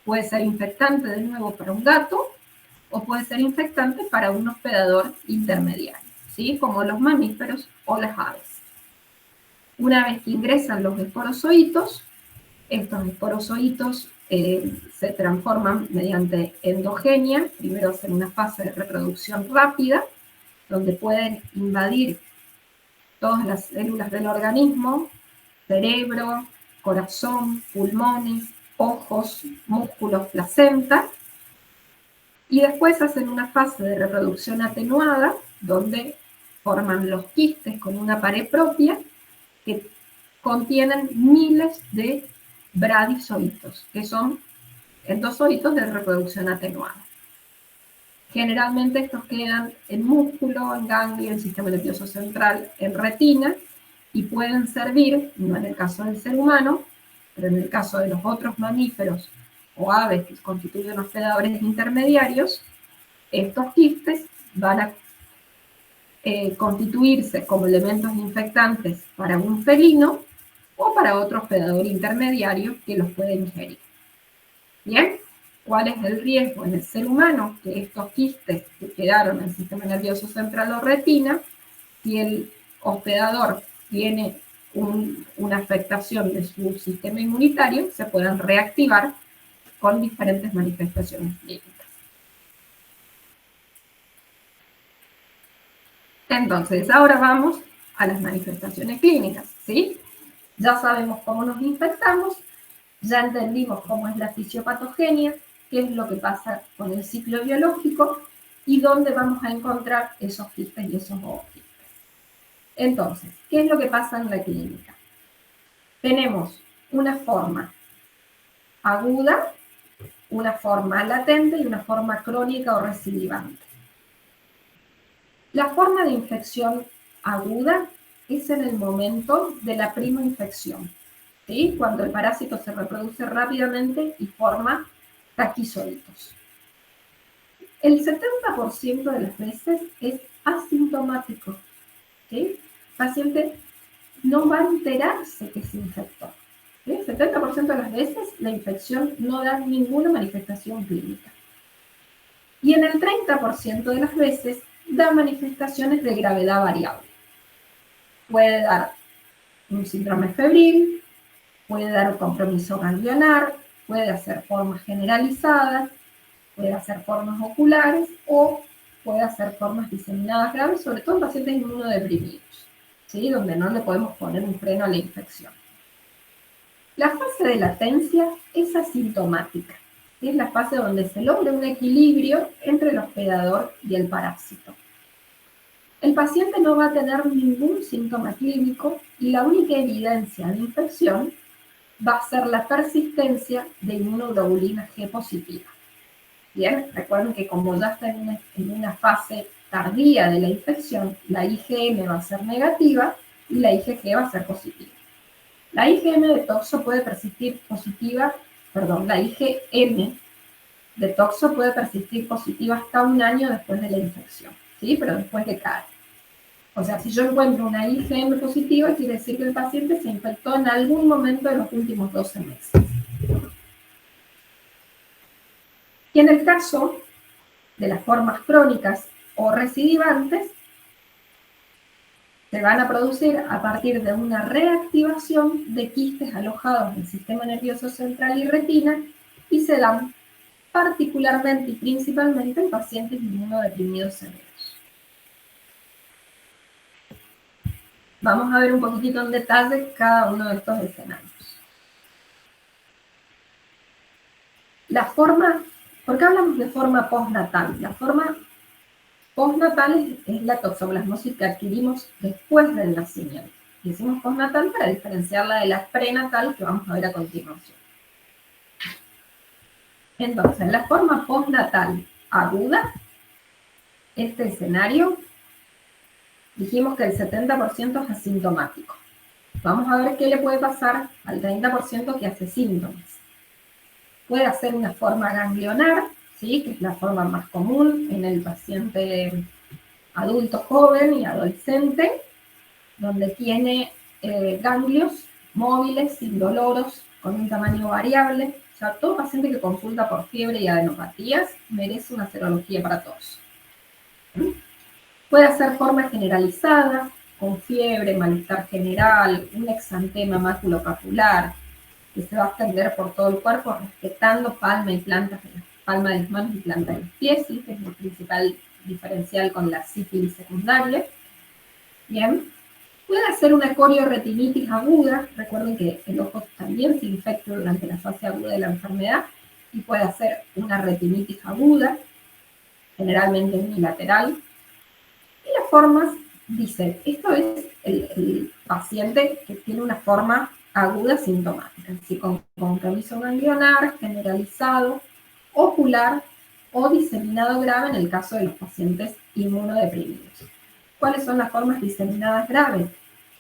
puede ser infectante de nuevo para un gato o puede ser infectante para un hospedador intermediario, ¿sí? Como los mamíferos o las aves. Una vez que ingresan los esporozoitos, estos esporozoitos se transforman mediante endogenia, primero hacen una fase de reproducción rápida, donde pueden invadir todas las células del organismo, cerebro, corazón, pulmones, ojos, músculos, placenta, y después hacen una fase de reproducción atenuada, donde forman los quistes con una pared propia, que contienen miles de bradizoitos, que son endozoitos de reproducción atenuada. Generalmente estos quedan en músculo, en ganglio, en sistema nervioso central, en retina, y pueden servir, no en el caso del ser humano, pero en el caso de los otros mamíferos o aves que constituyen hospedadores intermediarios, estos quistes van a constituirse como elementos infectantes para un felino o para otro hospedador intermediario que los puede ingerir. ¿Bien? ¿Cuál es el riesgo en el ser humano? Que estos quistes que quedaron en el sistema nervioso central o retina, si el hospedador tiene una afectación de su sistema inmunitario, se puedan reactivar con diferentes manifestaciones clínicas. Entonces, ahora vamos a las manifestaciones clínicas, ¿sí? Ya sabemos cómo nos infectamos, ya entendimos cómo es la fisiopatogenia, qué es lo que pasa con el ciclo biológico y dónde vamos a encontrar esos quistes y esos ooquistes. Entonces, ¿qué es lo que pasa en la clínica? Tenemos una forma aguda, una forma latente y una forma crónica o recidivante. La forma de infección aguda es en el momento de la primoinfección, ¿sí? Cuando el parásito se reproduce rápidamente y forma taquizoitos. El 70% de las veces es asintomático, ¿sí? El paciente no va a enterarse que se infectó. ¿Sí? El 70% de las veces la infección no da ninguna manifestación clínica. Y en el 30% de las veces da manifestaciones de gravedad variable. Puede dar un síndrome febril, puede dar un compromiso ganglionar, puede hacer formas generalizadas, puede hacer formas oculares o puede hacer formas diseminadas graves, sobre todo en pacientes inmunodeprimidos, ¿sí? Donde no le podemos poner un freno a la infección. La fase de latencia es asintomática. Es la fase donde se logra un equilibrio entre el hospedador y el parásito. El paciente no va a tener ningún síntoma clínico y la única evidencia de infección va a ser la persistencia de inmunoglobulina G positiva. Bien, recuerden que como ya está en una fase tardía de la infección, la IgM va a ser negativa y la IgG va a ser positiva. La IgM de toxo puede persistir positiva, la IgM de toxo puede persistir positiva hasta un año después de la infección, ¿sí? Pero después decae. O sea, si yo encuentro una IgM positiva, quiere decir que el paciente se infectó en algún momento de los últimos 12 meses. Y en el caso de las formas crónicas o recidivantes se van a producir a partir de una reactivación de quistes alojados en el sistema nervioso central y retina y se dan particularmente y principalmente en pacientes inmunodeprimidos severos. Vamos a ver un poquitito en detalle cada uno de estos escenarios. La forma, ¿por qué hablamos de forma postnatal? La forma postnatal es la toxoplasmosis que adquirimos después del nacimiento. Y decimos postnatal para diferenciarla de la prenatal que vamos a ver a continuación. Entonces, la forma postnatal aguda, este escenario, dijimos que el 70% es asintomático. Vamos a ver qué le puede pasar al 30% que hace síntomas. Puede hacer una forma ganglionar, ¿sí? Que es la forma más común en el paciente adulto joven y adolescente, donde tiene ganglios móviles, indoloros, con un tamaño variable. O sea, todo paciente que consulta por fiebre y adenopatías merece una serología para todos. Puede hacer forma generalizada, con fiebre, malestar general, un exantema maculopapular, que se va a extender por todo el cuerpo, respetando palma y planta, palma de las manos y planta de los pies, ¿sí? Que es el principal diferencial con la sífilis secundaria. Bien. Puede hacer una corioretinitis aguda, recuerden que el ojo también se infecta durante la fase aguda de la enfermedad, y puede hacer una retinitis aguda, generalmente unilateral. Y las formas, dice, esto es el paciente que tiene una forma aguda sintomática, así con compromiso ganglionar, generalizado, ocular o diseminado grave en el caso de los pacientes inmunodeprimidos. ¿Cuáles son las formas diseminadas graves?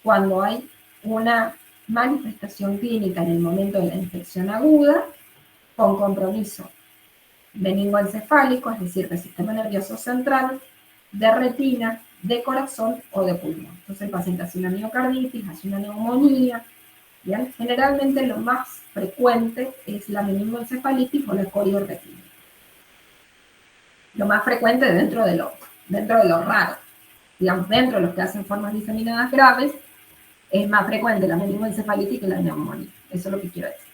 Cuando hay una manifestación clínica en el momento de la infección aguda, con compromiso meningoencefálico, es decir, del sistema nervioso central, de retina, de corazón o de pulmón. Entonces el paciente hace una miocarditis, hace una neumonía. ¿Bien? Generalmente lo más frecuente es la meningoencefalitis o la corioretinitis. Lo más frecuente dentro de lo raro. Digamos, dentro de los que hacen formas diseminadas graves, es más frecuente la meningoencefalitis que la neumonía. Eso es lo que quiero decir.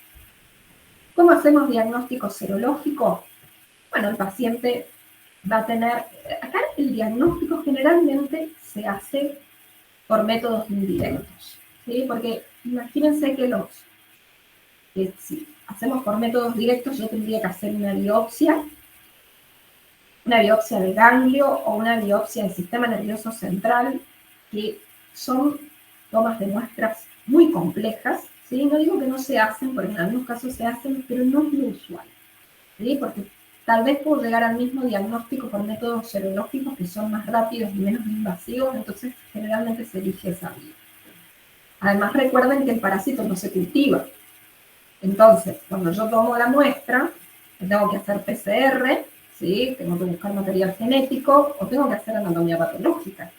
¿Cómo hacemos diagnóstico serológico? Bueno, el paciente va a tener... Acá el diagnóstico generalmente se hace por métodos indirectos, ¿sí? Porque imagínense que si hacemos por métodos directos, yo tendría que hacer una biopsia de ganglio o una biopsia del sistema nervioso central, que son tomas de muestras muy complejas, ¿sí? No digo que no se hacen, porque en algunos casos se hacen, pero no es lo usual, ¿sí? Porque tal vez puedo llegar al mismo diagnóstico por métodos serológicos que son más rápidos y menos invasivos, entonces generalmente se elige esa vía. Además, recuerden que el parásito no se cultiva. Entonces, cuando yo tomo la muestra, tengo que hacer PCR, ¿sí? Tengo que buscar material genético o tengo que hacer anatomía patológica.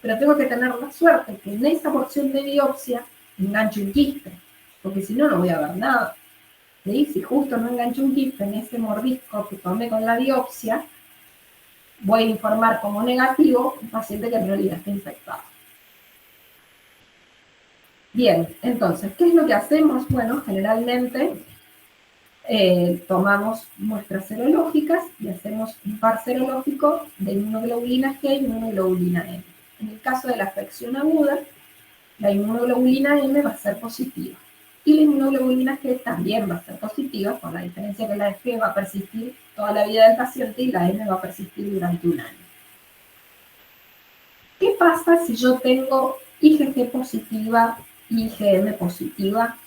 Pero tengo que tener la suerte que en esa porción de biopsia enganche un quiste, porque si no, no voy a ver nada. ¿Sí? Si justo no enganché un quiste en ese mordisco que tomé con la biopsia, voy a informar como negativo un paciente que en realidad está infectado. Bien, entonces, ¿qué es lo que hacemos? Bueno, generalmente tomamos muestras serológicas y hacemos un par serológico de inmunoglobulina G y inmunoglobulina M. En el caso de la afección aguda, la inmunoglobulina M va a ser positiva. Y la inmunoglobulina G también va a ser positiva, con la diferencia que la G va a persistir toda la vida del paciente y la M va a persistir durante un año. ¿Qué pasa si yo tengo IgG positiva, IgM positiva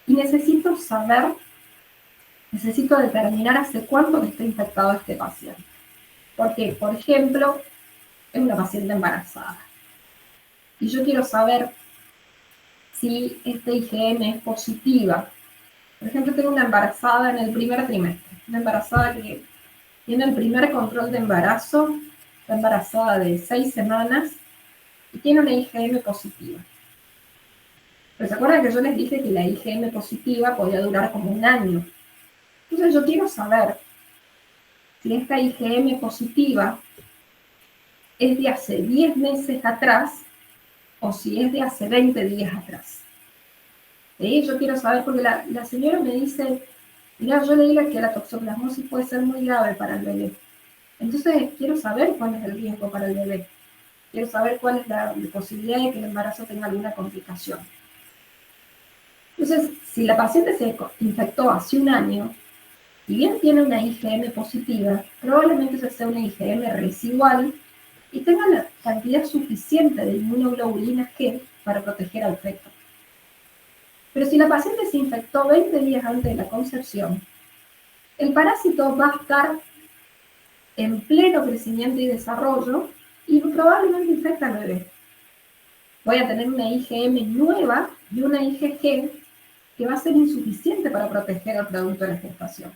y necesito determinar hace cuánto que está infectado este paciente? Porque, por ejemplo, es una paciente embarazada y yo quiero saber si este IgM es positiva. Por ejemplo, tengo una embarazada en el primer trimestre, una embarazada que tiene el primer control de embarazo, está embarazada de 6 semanas y tiene una IgM positiva. Pero ¿se acuerdan que yo les dije que la IgM positiva podía durar como un año? Entonces yo quiero saber si esta IgM positiva es de hace 10 meses atrás o si es de hace 20 días atrás. ¿Sí? Yo quiero saber, porque la señora me dice, mira, yo leí que la toxoplasmosis puede ser muy grave para el bebé. Entonces, quiero saber cuál es el riesgo para el bebé. Quiero saber cuál es la posibilidad de que el embarazo tenga alguna complicación. Entonces, si la paciente se infectó hace un año, si bien tiene una IgM positiva, probablemente esa sea una IgM residual y tenga la cantidad suficiente de inmunoglobulina G para proteger al feto. Pero si la paciente se infectó 20 días antes de la concepción, el parásito va a estar en pleno crecimiento y desarrollo y probablemente infecta al bebé. Voy a tener una IgM nueva y una IgG que va a ser insuficiente para proteger al producto de la gestación.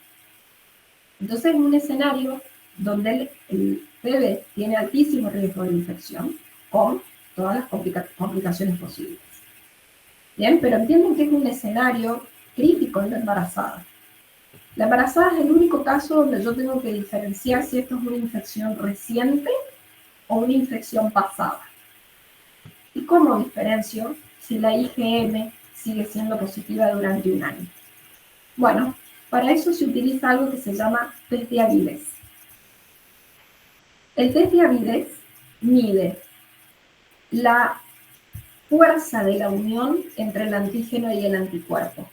Entonces, en un escenario donde el bebé tiene altísimo riesgo de infección, con todas las complicaciones posibles. Bien, pero entienden que es un escenario crítico en la embarazada. La embarazada es el único caso donde yo tengo que diferenciar si esto es una infección reciente o una infección pasada. ¿Y cómo diferencio si la IgM sigue siendo positiva durante un año? Bueno, para eso se utiliza algo que se llama test de avidez. El test de avidez mide la fuerza de la unión entre el antígeno y el anticuerpo.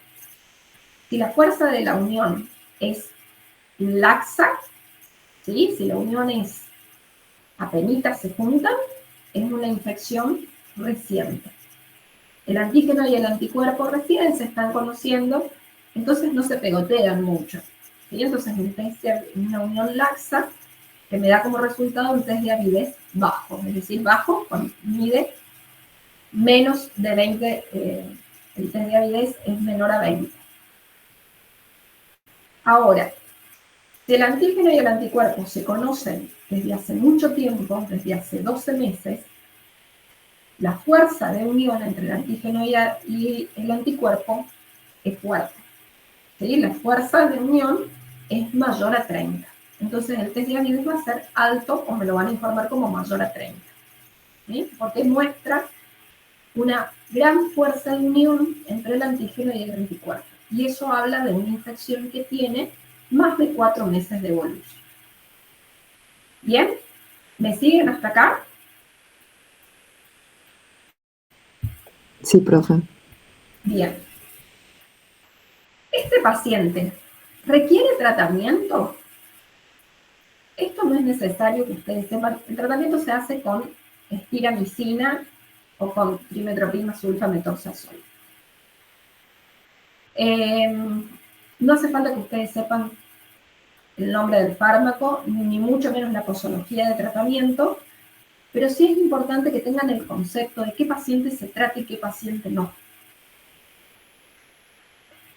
Si la fuerza de la unión es laxa, ¿sí? Si la unión es apenitas se juntan, es una infección reciente. El antígeno y el anticuerpo recién se están conociendo, entonces no se pegotean mucho. ¿Sí? Entonces un test de una unión laxa que me da como resultado un test de avidez bajo, es decir, bajo cuando mide menos de 20, el test de avidez es menor a 20. Ahora, si el antígeno y el anticuerpo se conocen desde hace mucho tiempo, desde hace 12 meses, la fuerza de unión entre el antígeno y el anticuerpo es fuerte. ¿Sí? La fuerza de unión es mayor a 30. Entonces el test de avidez va a ser alto o me lo van a informar como mayor a 30. ¿Sí? Porque muestra una gran fuerza de unión entre el antígeno y el anticuerpo. Y eso habla de una infección que tiene más de 4 meses de evolución. ¿Bien? ¿Me siguen hasta acá? Sí, profe. Bien. ¿Este paciente requiere tratamiento? Esto no es necesario que ustedes sepan. El tratamiento se hace con espiramicina o con trimetoprim sulfamethoxazol. No hace falta que ustedes sepan el nombre del fármaco, ni mucho menos la posología de tratamiento, pero sí es importante que tengan el concepto de qué paciente se trata y qué paciente no.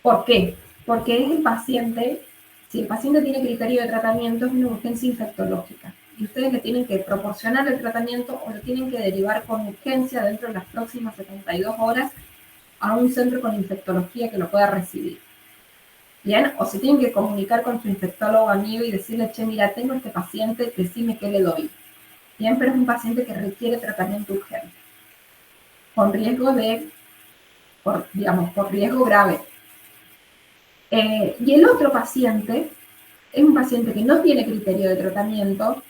¿Por qué? Porque es el paciente, si el paciente tiene criterio de tratamiento, es una urgencia infectológica. Y ustedes le tienen que proporcionar el tratamiento o lo tienen que derivar con urgencia dentro de las próximas 72 horas a un centro con infectología que lo pueda recibir. ¿Bien? O se tienen que comunicar con su infectólogo amigo y decirle, che, mira, tengo este paciente, decime qué le doy. Bien, pero es un paciente que requiere tratamiento urgente, con riesgo de, por riesgo grave. Y el otro paciente es un paciente que no tiene criterio de tratamiento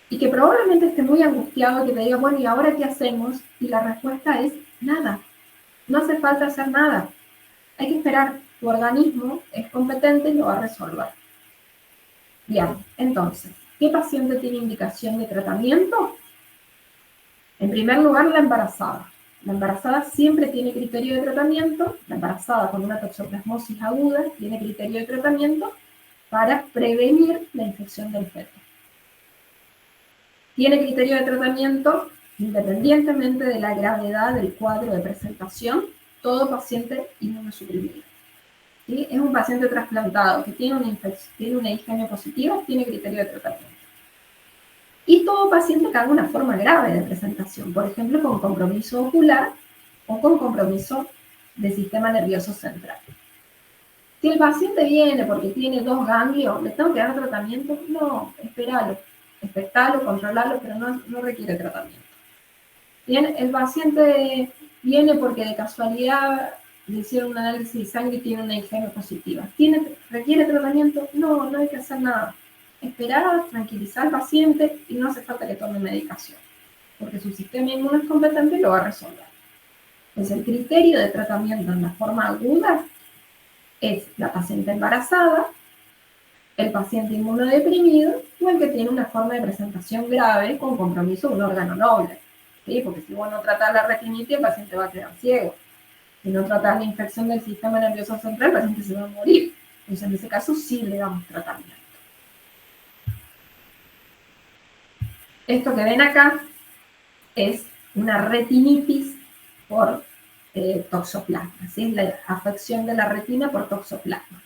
y que probablemente esté muy angustiado, que te diga, bueno, ¿y ahora qué hacemos? Y la respuesta es nada. No hace falta hacer nada. Hay que esperar. Tu organismo es competente y lo va a resolver. Bien, entonces, ¿qué paciente tiene indicación de tratamiento? En primer lugar, la embarazada. La embarazada siempre tiene criterio de tratamiento. La embarazada con una toxoplasmosis aguda tiene criterio de tratamiento para prevenir la infección del feto. Tiene criterio de tratamiento independientemente de la gravedad del cuadro de presentación, todo paciente inmunosuprimido. ¿Sí? Es un paciente trasplantado que tiene una infección, tiene una IgM positiva, tiene criterio de tratamiento. Y todo paciente que haga una forma grave de presentación, por ejemplo, con compromiso ocular o con compromiso del sistema nervioso central. Si el paciente viene porque tiene 2 ganglios, ¿le tengo que dar tratamiento? No, esperalo, expectalo, controlalo, pero no requiere tratamiento. Bien, el paciente viene porque de casualidad le hicieron un análisis de sangre y tiene una IgM positiva. ¿Requiere tratamiento? No, no hay que hacer nada. Esperar, tranquilizar al paciente y no hace falta que tome medicación, porque su sistema inmune es competente y lo va a resolver. Entonces, el criterio de tratamiento en la forma aguda es la paciente embarazada, el paciente inmunodeprimido o el que tiene una forma de presentación grave con compromiso de un órgano noble. ¿Sí? Porque si vos no tratás la retinitis, el paciente va a quedar ciego. Si no tratás la infección del sistema nervioso central, el paciente se va a morir. Entonces, en ese caso, sí le damos tratamiento. Esto que ven acá es una retinitis por toxoplasma, ¿sí? La afección de la retina por toxoplasma.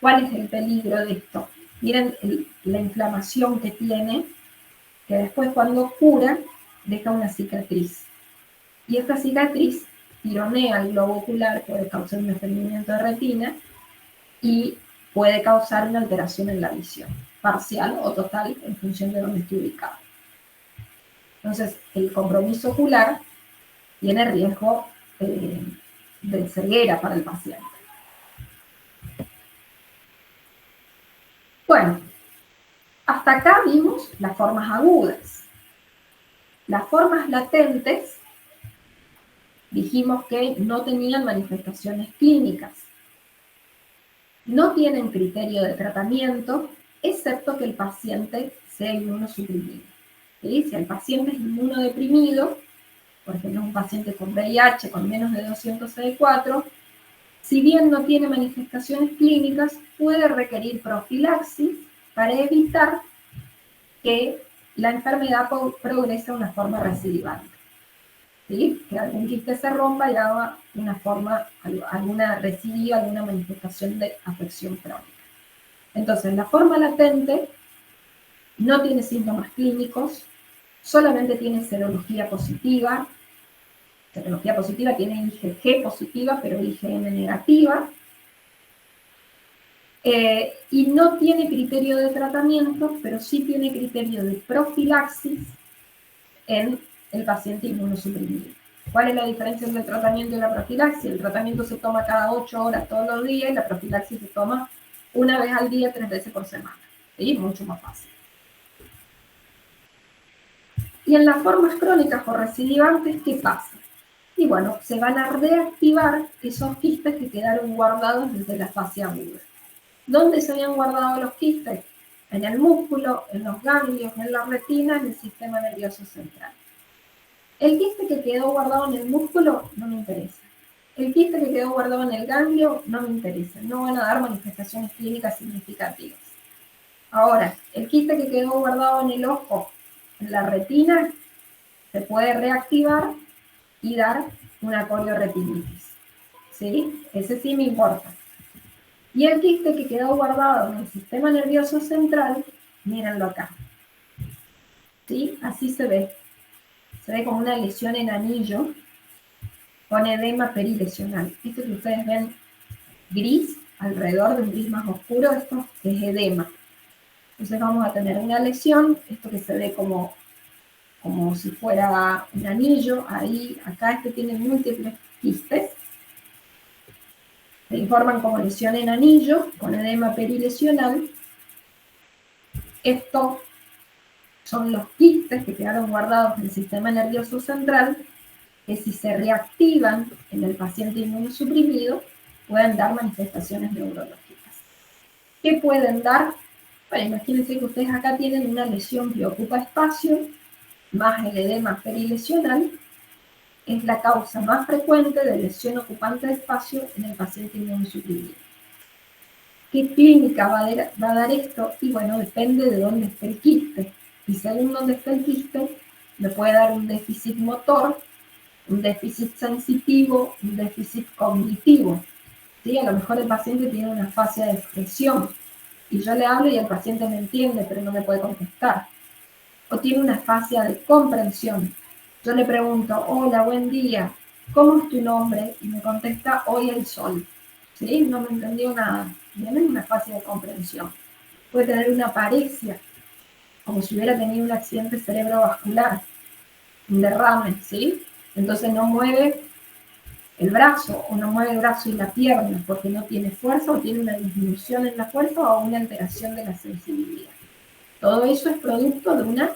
¿Cuál es el peligro de esto? Miren la inflamación que tiene, que después cuando cura, deja una cicatriz. Y esta cicatriz tironea el globo ocular, puede causar un desprendimiento de retina y puede causar una alteración en la visión, parcial o total, en función de dónde esté ubicado. Entonces, el compromiso ocular tiene riesgo de ceguera para el paciente. Bueno, hasta acá vimos las formas agudas. Las formas latentes, dijimos que no tenían manifestaciones clínicas. No tienen criterio de tratamiento, excepto que el paciente sea inmunosuprimido. ¿Sí? Si el paciente es inmunodeprimido, por ejemplo, un paciente con VIH con menos de 200 CD4, si bien no tiene manifestaciones clínicas, puede requerir profilaxis para evitar que la enfermedad progrese de una forma recidivante. ¿Sí? Que algún quiste se rompa y haga alguna recidiva, alguna manifestación de afección crónica. Entonces, la forma latente no tiene síntomas clínicos, solamente tiene serología positiva. Serología positiva tiene IgG positiva, pero IgM negativa. Y no tiene criterio de tratamiento, pero sí tiene criterio de profilaxis en el paciente inmunosuprimido. ¿Cuál es la diferencia entre el tratamiento y la profilaxis? El tratamiento se toma cada 8 horas todos los días y la profilaxis se toma una vez al día, 3 veces por semana. ¿Sí? Mucho más fácil. Y en las formas crónicas o recidivantes, ¿qué pasa? Y bueno, se van a reactivar esos quistes que quedaron guardados desde la fase aguda. ¿Dónde se habían guardado los quistes? En el músculo, en los ganglios, en la retina, en el sistema nervioso central. El quiste que quedó guardado en el músculo no me interesa. El quiste que quedó guardado en el ganglio no me interesa. No van a dar manifestaciones clínicas significativas. Ahora, el quiste que quedó guardado en el ojo, en la retina, se puede reactivar y dar una corioretinitis. ¿Sí? Ese sí me importa. Y el quiste que quedó guardado en el sistema nervioso central, mírenlo acá. ¿Sí? Así se ve. Se ve como una lesión en anillo con edema perilesional. Esto que ustedes ven gris, alrededor de un gris más oscuro, esto es edema. Entonces vamos a tener una lesión, esto que se ve como si fuera un anillo, ahí, acá este tiene múltiples quistes. Se informan como lesión en anillo, con edema perilesional. Estos son los quistes que quedaron guardados en el sistema nervioso central, que si se reactivan en el paciente inmunosuprimido, pueden dar manifestaciones neurológicas. ¿Qué pueden dar? Bueno, imagínense que ustedes acá tienen una lesión que ocupa espacio, más el edema perilesional, es la causa más frecuente de lesión ocupante de espacio en el paciente inmunosuprimido. ¿Qué clínica va a dar esto? Y bueno, depende de dónde esté el quiste. Y según dónde esté el quiste, le puede dar un déficit motor, un déficit sensitivo, un déficit cognitivo. ¿Sí? A lo mejor el paciente tiene una afasia de expresión y yo le hablo y el paciente me entiende, pero no me puede contestar. O tiene una afasia de comprensión. Yo le pregunto, hola, buen día, ¿cómo es tu nombre? Y me contesta, hoy el sol. ¿Sí? No me entendió nada. Bien, es una fase de comprensión. Puede tener una paresia, como si hubiera tenido un accidente cerebrovascular, un derrame, ¿sí? Entonces no mueve el brazo, o no mueve el brazo y la pierna, porque no tiene fuerza, o tiene una disminución en la fuerza, o una alteración de la sensibilidad. Todo eso es producto de una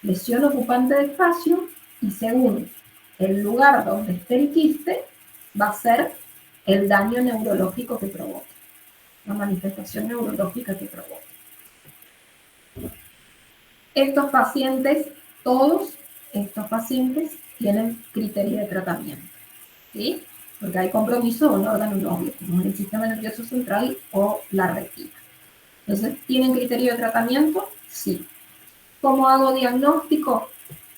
lesión ocupante de espacio, y según el lugar donde esté el quiste, va a ser el daño neurológico que provoca, la manifestación neurológica que provoca. Estos pacientes, todos estos pacientes, tienen criterio de tratamiento, ¿sí? Porque hay compromiso de un órgano noble, como el sistema nervioso central o la retina. Entonces, ¿tienen criterio de tratamiento? Sí. ¿Cómo hago diagnóstico?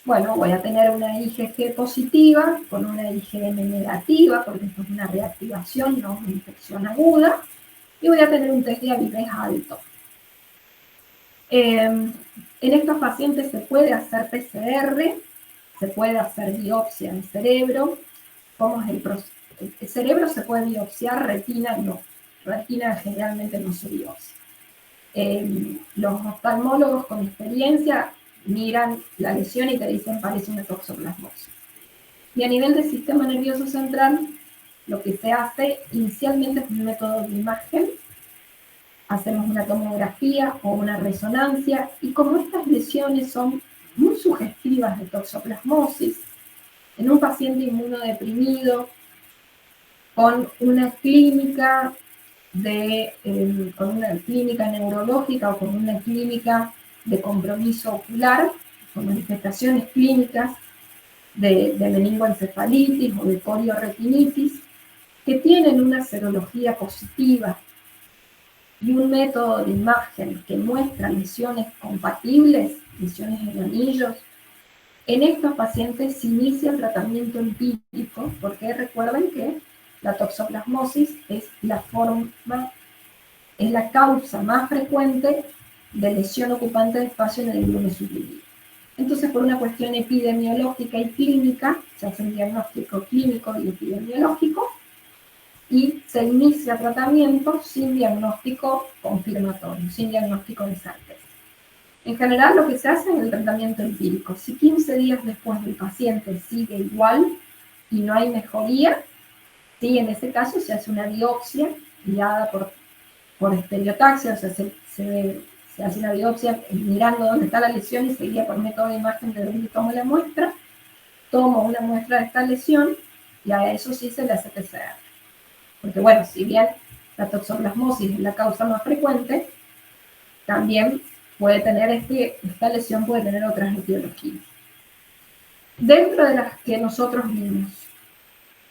Bueno, voy a tener una IgG positiva con una IgM negativa, porque esto es una reactivación, no una infección aguda, y voy a tener un test de avidez alto. En estos pacientes se puede hacer PCR, se puede hacer biopsia en cerebro. ¿Cómo es el proceso? El cerebro se puede biopsiar, retina no. Retina generalmente no se biopsia. Los oftalmólogos con experiencia miran la lesión y te dicen parece una toxoplasmosis. Y a nivel del sistema nervioso central, lo que se hace inicialmente es un método de imagen. Hacemos una tomografía o una resonancia, y como estas lesiones son muy sugestivas de toxoplasmosis, en un paciente inmunodeprimido, con una clínica con una clínica neurológica o con una clínica de compromiso ocular, con manifestaciones clínicas de meningoencefalitis o de corioretinitis, que tienen una serología positiva y un método de imagen que muestra lesiones compatibles, lesiones en anillos, en estos pacientes se inicia el tratamiento empírico, porque recuerden que la toxoplasmosis es la causa más frecuente de lesión ocupante de espacio en el glúteo suprimido. Entonces, por una cuestión epidemiológica y clínica, se hace un diagnóstico clínico y epidemiológico, y se inicia tratamiento sin diagnóstico confirmatorio, sin diagnóstico de certeza. En general, lo que se hace es el tratamiento empírico. Si 15 días después del paciente sigue igual y no hay mejoría, sí, en ese caso se hace una biopsia guiada por estereotaxia, o sea, se hace una biopsia mirando dónde está la lesión y se guía por método de imagen de dónde tomo la muestra. Tomo una muestra de esta lesión y a eso sí se le hace PCR. Porque bueno, si bien la toxoplasmosis es la causa más frecuente, también puede tener esta lesión puede tener otras etiologías. Dentro de las que nosotros vimos,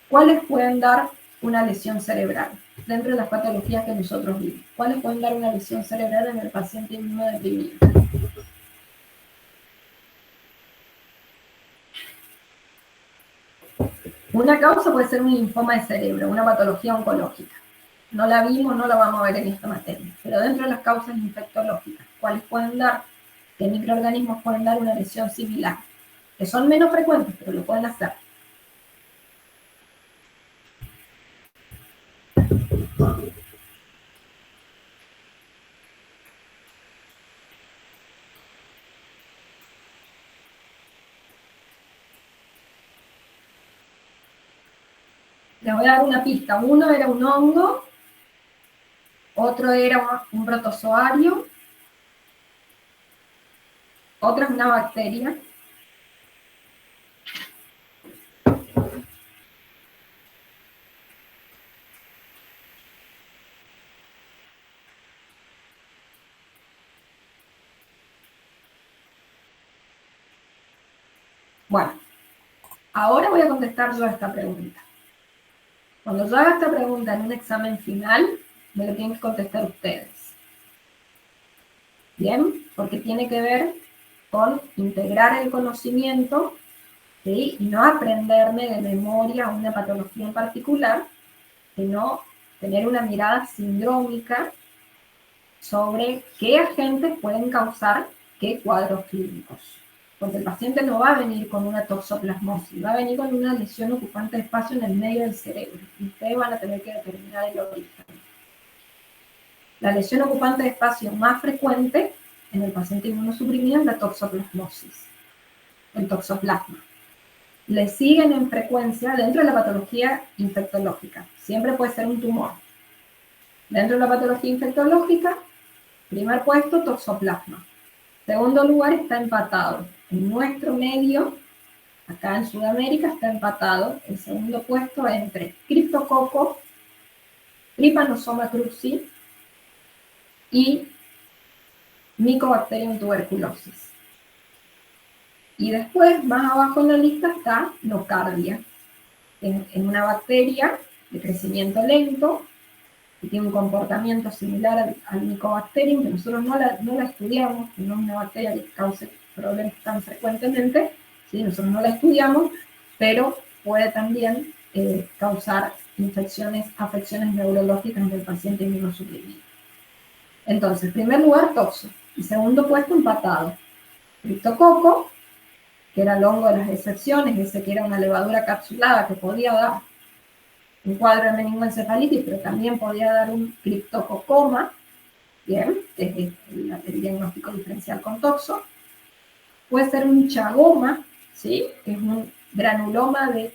¿cuáles pueden dar una lesión cerebral? Dentro de las patologías que nosotros vimos, ¿cuáles pueden dar una lesión cerebral en el paciente inmunodeprimido? Una causa puede ser un linfoma de cerebro, una patología oncológica. No la vimos, no la vamos a ver en esta materia. Pero dentro de las causas infectológicas, ¿cuáles pueden dar? ¿Qué microorganismos pueden dar una lesión similar? Que son menos frecuentes, pero lo pueden hacer. Les voy a dar una pista. Uno era un hongo, otro era un protozoario, otro es una bacteria. Bueno, ahora voy a contestar yo a esta pregunta. Cuando yo haga esta pregunta en un examen final, me lo tienen que contestar ustedes. ¿Bien? Porque tiene que ver con integrar el conocimiento, ¿sí? Y no aprenderme de memoria una patología en particular, sino tener una mirada sindrómica sobre qué agentes pueden causar qué cuadros clínicos. porque el paciente no va a venir con una toxoplasmosis, va a venir con una lesión ocupante de espacio en el medio del cerebro. Y ustedes van a tener que determinar el origen. La lesión ocupante de espacio más frecuente en el paciente inmunosuprimido es la toxoplasmosis, el toxoplasma. Le siguen en frecuencia dentro de la patología infectológica. Siempre puede ser un tumor. Dentro de la patología infectológica, primer puesto, toxoplasma. Segundo lugar está empatado. En nuestro medio, acá en Sudamérica, está empatado el segundo puesto entre Cryptococcus, Trypanosoma cruzi y Mycobacterium tuberculosis. Y después, más abajo en la lista, está Nocardia, en una bacteria de crecimiento lento, que tiene un comportamiento similar al Mycobacterium, que nosotros no la estudiamos, que no es una bacteria que cause problemas tan frecuentemente, ¿sí? Nosotros no la estudiamos, pero puede también causar afecciones neurológicas en el paciente inmunosuprimido. Entonces, en primer lugar, toxo, y segundo puesto, empatado. Criptococo, que era el hongo de las excepciones, ese que era una levadura capsulada que podía dar un cuadro de meningoencefalitis, pero también podía dar un criptococoma, bien, que es el diagnóstico diferencial con toxo. Puede ser un chagoma, ¿sí? Que es un granuloma de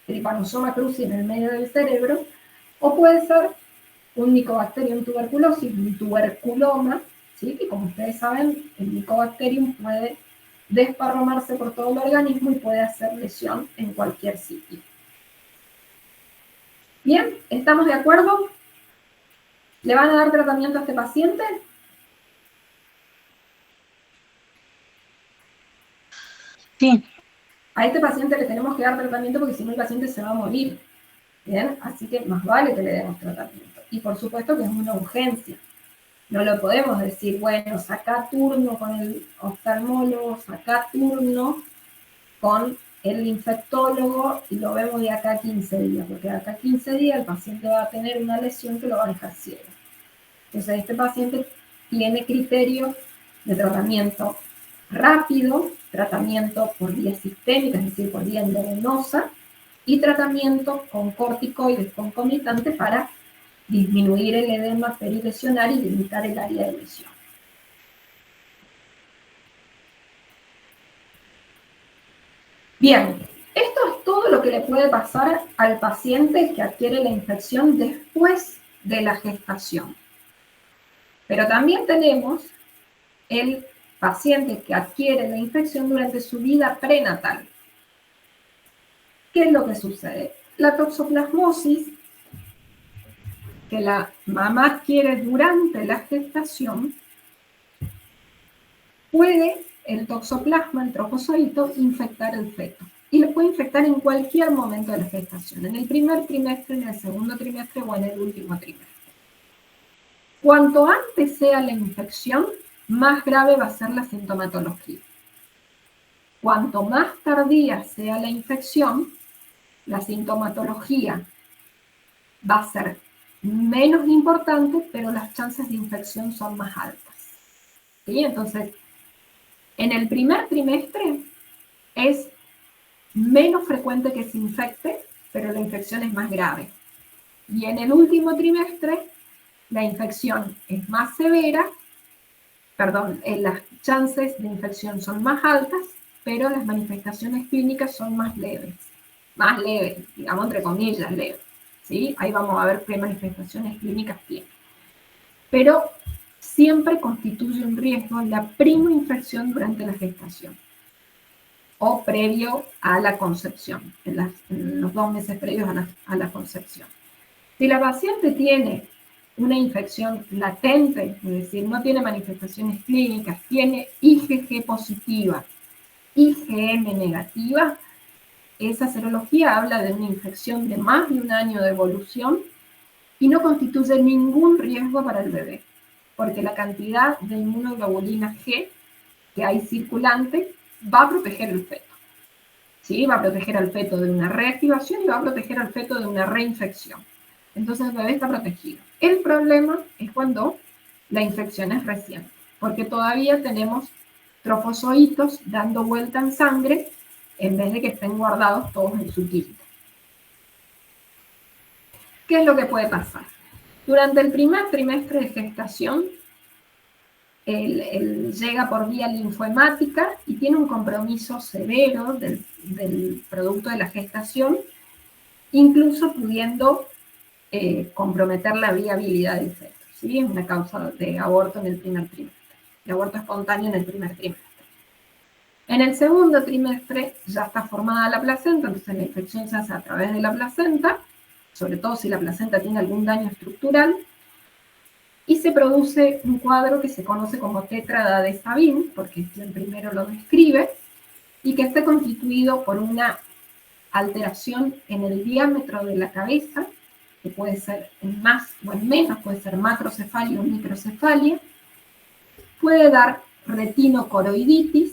Trypanosoma cruzi en el medio del cerebro, o puede ser un Mycobacterium tuberculosis, un tuberculoma, ¿sí? Que como ustedes saben, el Mycobacterium puede desparramarse por todo el organismo y puede hacer lesión en cualquier sitio. Bien, ¿estamos de acuerdo? ¿Le van a dar tratamiento a este paciente? Sí. A este paciente le tenemos que dar tratamiento porque si no el paciente se va a morir. Bien, así que más vale que le demos tratamiento. Y por supuesto que es una urgencia. No lo podemos decir, bueno, saca turno con el oftalmólogo, saca turno con el infectólogo y lo vemos de acá a 15 días, porque de acá a 15 días el paciente va a tener una lesión que lo va a dejar ciego. Entonces este paciente tiene criterios de tratamiento rápido, tratamiento por vía sistémica, es decir, por vía endovenosa, y tratamiento con corticoides concomitantes para disminuir el edema perilesionar y limitar el área de lesión. Bien, esto es todo lo que le puede pasar al paciente que adquiere la infección después de la gestación. Pero también tenemos el paciente que adquiere la infección durante su vida prenatal. ¿Qué es lo que sucede? La toxoplasmosis que la mamá adquiere durante la gestación, puede el toxoplasma, el trofozoito, infectar el feto. Y lo puede infectar en cualquier momento de la gestación, en el primer trimestre, en el segundo trimestre o en el último trimestre. Cuanto antes sea la infección, más grave va a ser la sintomatología. Cuanto más tardía sea la infección, la sintomatología va a ser menos importante, pero las chances de infección son más altas. ¿Sí? Entonces, en el primer trimestre es menos frecuente que se infecte, pero la infección es más grave. Y en el último trimestre, la infección es más severa, las chances de infección son más altas, pero las manifestaciones clínicas son más leves, digamos entre comillas leves. ¿Sí? Ahí vamos a ver qué manifestaciones clínicas tiene. Pero siempre constituye un riesgo la primoinfección durante la gestación o previo a la concepción, en los 2 meses previos a la concepción. Si la paciente tiene una infección latente, es decir, no tiene manifestaciones clínicas, tiene IgG positiva, IgM negativa, esa serología habla de una infección de más de 1 año de evolución y no constituye ningún riesgo para el bebé, porque la cantidad de inmunoglobulina G que hay circulante va a proteger el feto. ¿Sí? Va a proteger al feto de una reactivación y va a proteger al feto de una reinfección. Entonces el bebé está protegido. El problema es cuando la infección es reciente, porque todavía tenemos trofozoitos dando vuelta en sangre en vez de que estén guardados todos en su quiste. ¿Qué es lo que puede pasar? Durante el primer trimestre de gestación, él llega por vía linfohemática y tiene un compromiso severo del producto de la gestación, incluso pudiendo comprometer la viabilidad del feto. ¿Sí? Es una causa de aborto en el primer trimestre, de aborto espontáneo en el primer trimestre. En el segundo trimestre ya está formada la placenta, entonces la infección se hace a través de la placenta, sobre todo si la placenta tiene algún daño estructural, y se produce un cuadro que se conoce como tétrada de Sabin, porque es quien primero lo describe, y que está constituido por una alteración en el diámetro de la cabeza, que puede ser en más o en menos, puede ser macrocefalia o microcefalia, puede dar retinocoroiditis,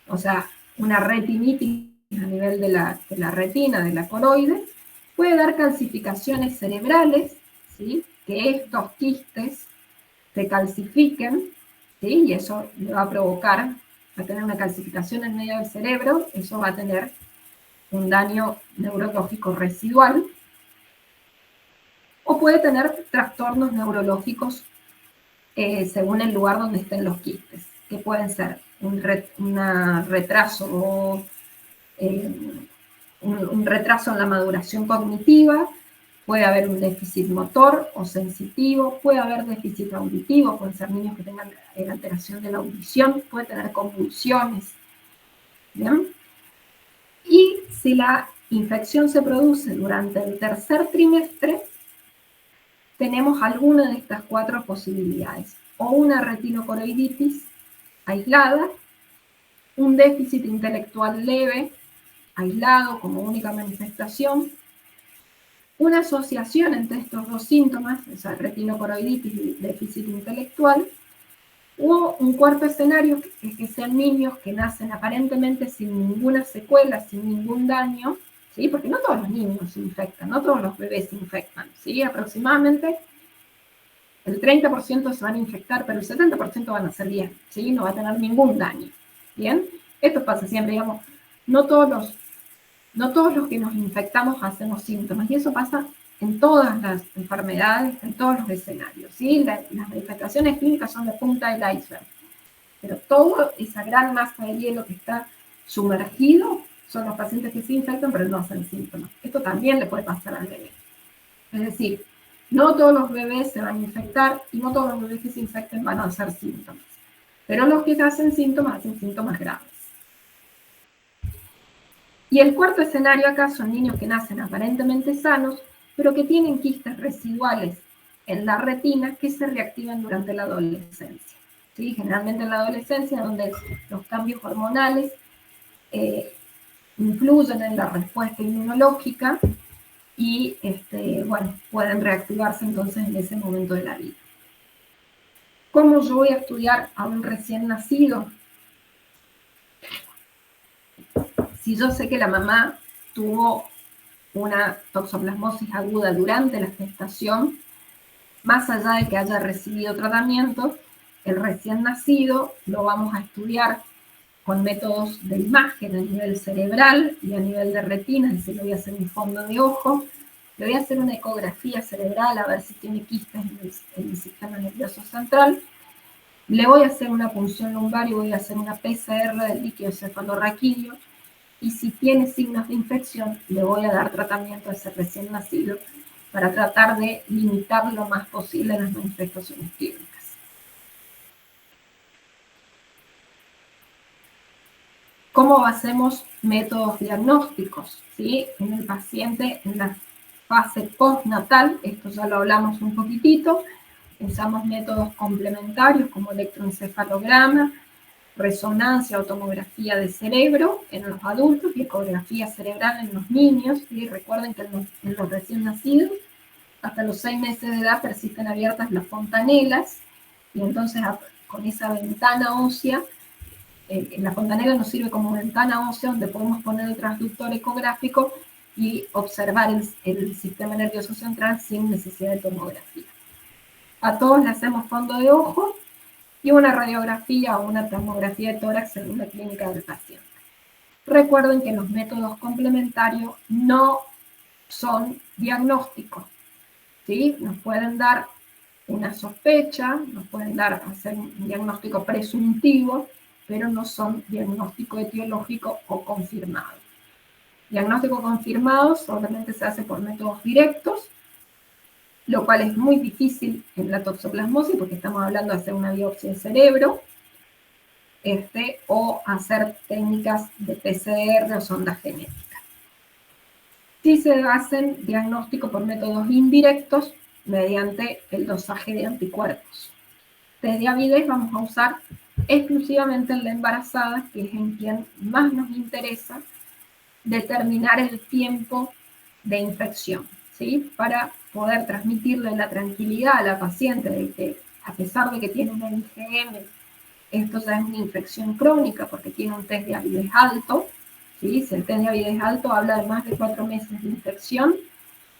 o sea, una retinitis a nivel de la retina, de la coroide, puede dar calcificaciones cerebrales, ¿sí? Que estos quistes se calcifiquen, ¿sí? Y eso le va a provocar, va a tener una calcificación en medio del cerebro, eso va a tener un daño neurológico residual, o puede tener trastornos neurológicos según el lugar donde estén los quistes, que pueden ser un retraso en la maduración cognitiva, puede haber un déficit motor o sensitivo, puede haber déficit auditivo, pueden ser niños que tengan alteración de la audición, puede tener convulsiones. ¿Bien? Y si la infección se produce durante el tercer trimestre, tenemos alguna de estas 4 posibilidades. O una retinocoroiditis aislada, un déficit intelectual leve, aislado como única manifestación, una asociación entre estos 2 síntomas, o sea, retinocoroiditis y déficit intelectual, o un cuarto escenario, que sean niños que nacen aparentemente sin ninguna secuela, sin ningún daño, ¿sí? Porque no todos los niños se infectan, no todos los bebés se infectan, ¿sí? Aproximadamente el 30% se van a infectar, pero el 70% van a ser bien, ¿sí? No va a tener ningún daño, ¿bien? Esto pasa siempre, digamos, no todos los que nos infectamos hacemos síntomas, y eso pasa en todas las enfermedades, en todos los escenarios, ¿sí? Las manifestaciones clínicas son la punta del iceberg, pero toda esa gran masa de hielo que está sumergido son los pacientes que se infectan pero no hacen síntomas. Esto también le puede pasar al bebé. Es decir, no todos los bebés se van a infectar y no todos los bebés que se infecten van a hacer síntomas, pero los que hacen síntomas graves. Y el cuarto escenario acá son niños que nacen aparentemente sanos, pero que tienen quistes residuales en la retina que se reactivan durante la adolescencia. ¿Sí? Generalmente en la adolescencia, donde los cambios hormonales influyen en la respuesta inmunológica y bueno, pueden reactivarse entonces en ese momento de la vida. ¿Cómo yo voy a estudiar a un recién nacido? Si yo sé que la mamá tuvo una toxoplasmosis aguda durante la gestación, más allá de que haya recibido tratamiento, el recién nacido lo vamos a estudiar con métodos de imagen a nivel cerebral y a nivel de retina, es decir, le voy a hacer un fondo de ojo, le voy a hacer una ecografía cerebral a ver si tiene quistes en el sistema nervioso central, le voy a hacer una punción lumbar y voy a hacer una PCR del líquido cefalorraquídeo, y si tiene signos de infección, le voy a dar tratamiento a ese recién nacido para tratar de limitar lo más posible las manifestaciones clínicas. ¿Cómo hacemos métodos diagnósticos? ¿Sí? En el paciente, en la fase postnatal, esto ya lo hablamos un poquitito, usamos métodos complementarios como electroencefalograma, resonancia o tomografía de cerebro en los adultos y ecografía cerebral en los niños. Y recuerden que en los recién nacidos, hasta los 6 meses de edad, persisten abiertas las fontanelas, y entonces con esa ventana ósea, la fontanela nos sirve como ventana ósea donde podemos poner el transductor ecográfico y observar el sistema nervioso central sin necesidad de tomografía. A todos le hacemos fondo de ojo y una radiografía o una tomografía de tórax en una clínica del paciente. Recuerden que los métodos complementarios no son diagnósticos, ¿sí? Nos pueden dar una sospecha, nos pueden dar hacer un diagnóstico presuntivo, pero no son diagnóstico etiológico o confirmado. Diagnóstico confirmado solamente se hace por métodos directos, lo cual es muy difícil en la toxoplasmosis porque estamos hablando de hacer una biopsia de cerebro, o hacer técnicas de PCR o sonda genética. Sí se hacen diagnósticos por métodos indirectos mediante el dosaje de anticuerpos. Test de avidez vamos a usar exclusivamente en la embarazada, que es en quien más nos interesa determinar el tiempo de infección, ¿sí? Para poder transmitirle la tranquilidad a la paciente de que, a pesar de que tiene una IgM, esto ya es una infección crónica porque tiene un test de avidez alto, ¿sí? Si el test de avidez alto habla de más de 4 meses de infección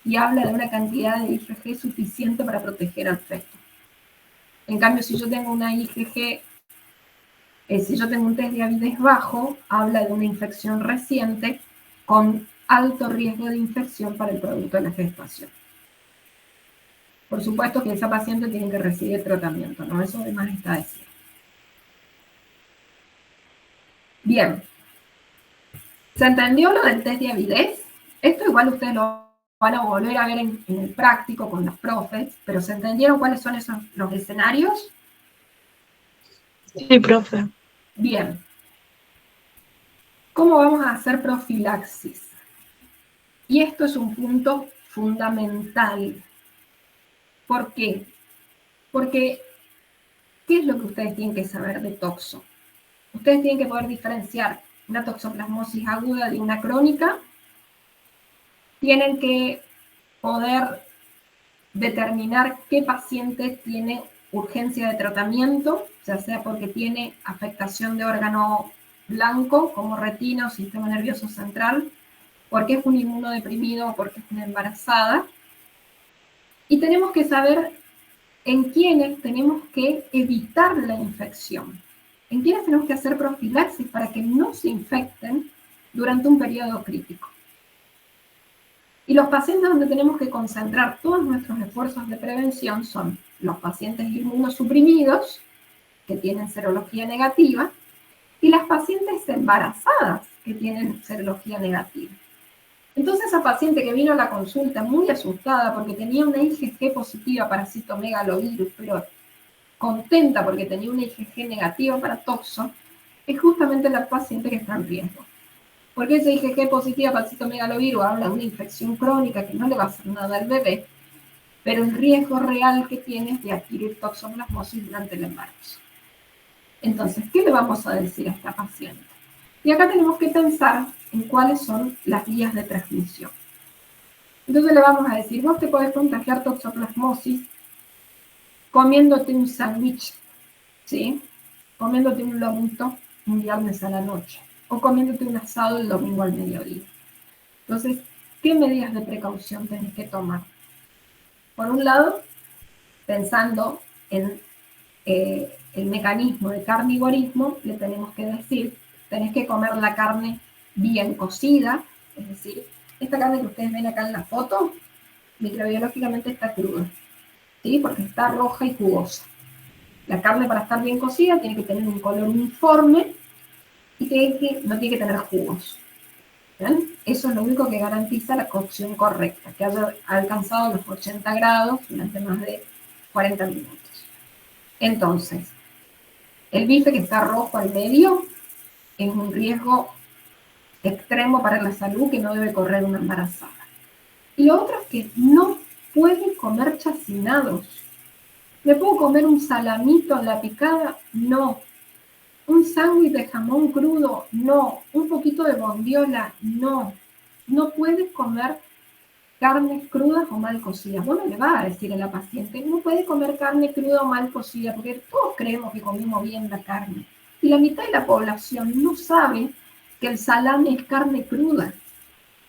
y habla de una cantidad de IgG suficiente para proteger al feto. En cambio, si yo tengo una IgG, si yo tengo un test de avidez bajo, habla de una infección reciente con alto riesgo de infección para el producto de la gestación. Por supuesto que esa paciente tiene que recibir tratamiento, ¿no? Eso además está diciendo. Bien. ¿Se entendió lo del test de avidez? Esto igual ustedes lo van a volver a ver en el práctico con los profes, pero ¿se entendieron cuáles son los escenarios? Sí, profe. Bien. ¿Cómo vamos a hacer profilaxis? Y esto es un punto fundamental. ¿Por qué? Porque, ¿qué es lo que ustedes tienen que saber de toxo? Ustedes tienen que poder diferenciar una toxoplasmosis aguda de una crónica. Tienen que poder determinar qué paciente tiene urgencia de tratamiento, ya sea porque tiene afectación de órgano blanco, como retina o sistema nervioso central, porque es un inmunodeprimido o porque es una embarazada. Y tenemos que saber en quiénes tenemos que evitar la infección, en quiénes tenemos que hacer profilaxis para que no se infecten durante un periodo crítico. Y los pacientes donde tenemos que concentrar todos nuestros esfuerzos de prevención son los pacientes inmunosuprimidos, que tienen serología negativa, y las pacientes embarazadas, que tienen serología negativa. Entonces, esa paciente que vino a la consulta muy asustada porque tenía una IgG positiva para citomegalovirus, pero contenta porque tenía una IgG negativa para toxo, es justamente la paciente que está en riesgo. Porque esa IgG positiva para citomegalovirus habla de una infección crónica que no le va a hacer nada al bebé, pero el riesgo real que tiene es de adquirir toxoplasmosis durante el embarazo. Entonces, ¿qué le vamos a decir a esta paciente? Y acá tenemos que pensar en cuáles son las vías de transmisión. Entonces le vamos a decir, vos te podés contagiar toxoplasmosis comiéndote un sándwich, ¿sí? Comiéndote un lomito un viernes a la noche, o comiéndote un asado el domingo al mediodía. Entonces, ¿qué medidas de precaución tenés que tomar? Por un lado, pensando en el mecanismo de carnivorismo, le tenemos que decir, tenés que comer la carne bien cocida, es decir, esta carne que ustedes ven acá en la foto, microbiológicamente está cruda, ¿sí? Porque está roja y jugosa. La carne, para estar bien cocida, tiene que tener un color uniforme y no tiene que tener jugos. ¿Bien? Eso es lo único que garantiza la cocción correcta, que haya alcanzado los 80 grados durante más de 40 minutos. Entonces, el bife que está rojo al medio es un riesgo extremo para la salud que no debe correr una embarazada. Y lo otro es que no puede comer chacinados. ¿Le puedo comer un salamito en la picada? No. ¿Un sándwich de jamón crudo? No. ¿Un poquito de bondiola? No. No puede comer carnes crudas o mal cocidas. Bueno, le va a decir a la paciente, no puede comer carne cruda o mal cocida, porque todos creemos que comemos bien la carne. Y la mitad de la población no sabe que el salame es carne cruda.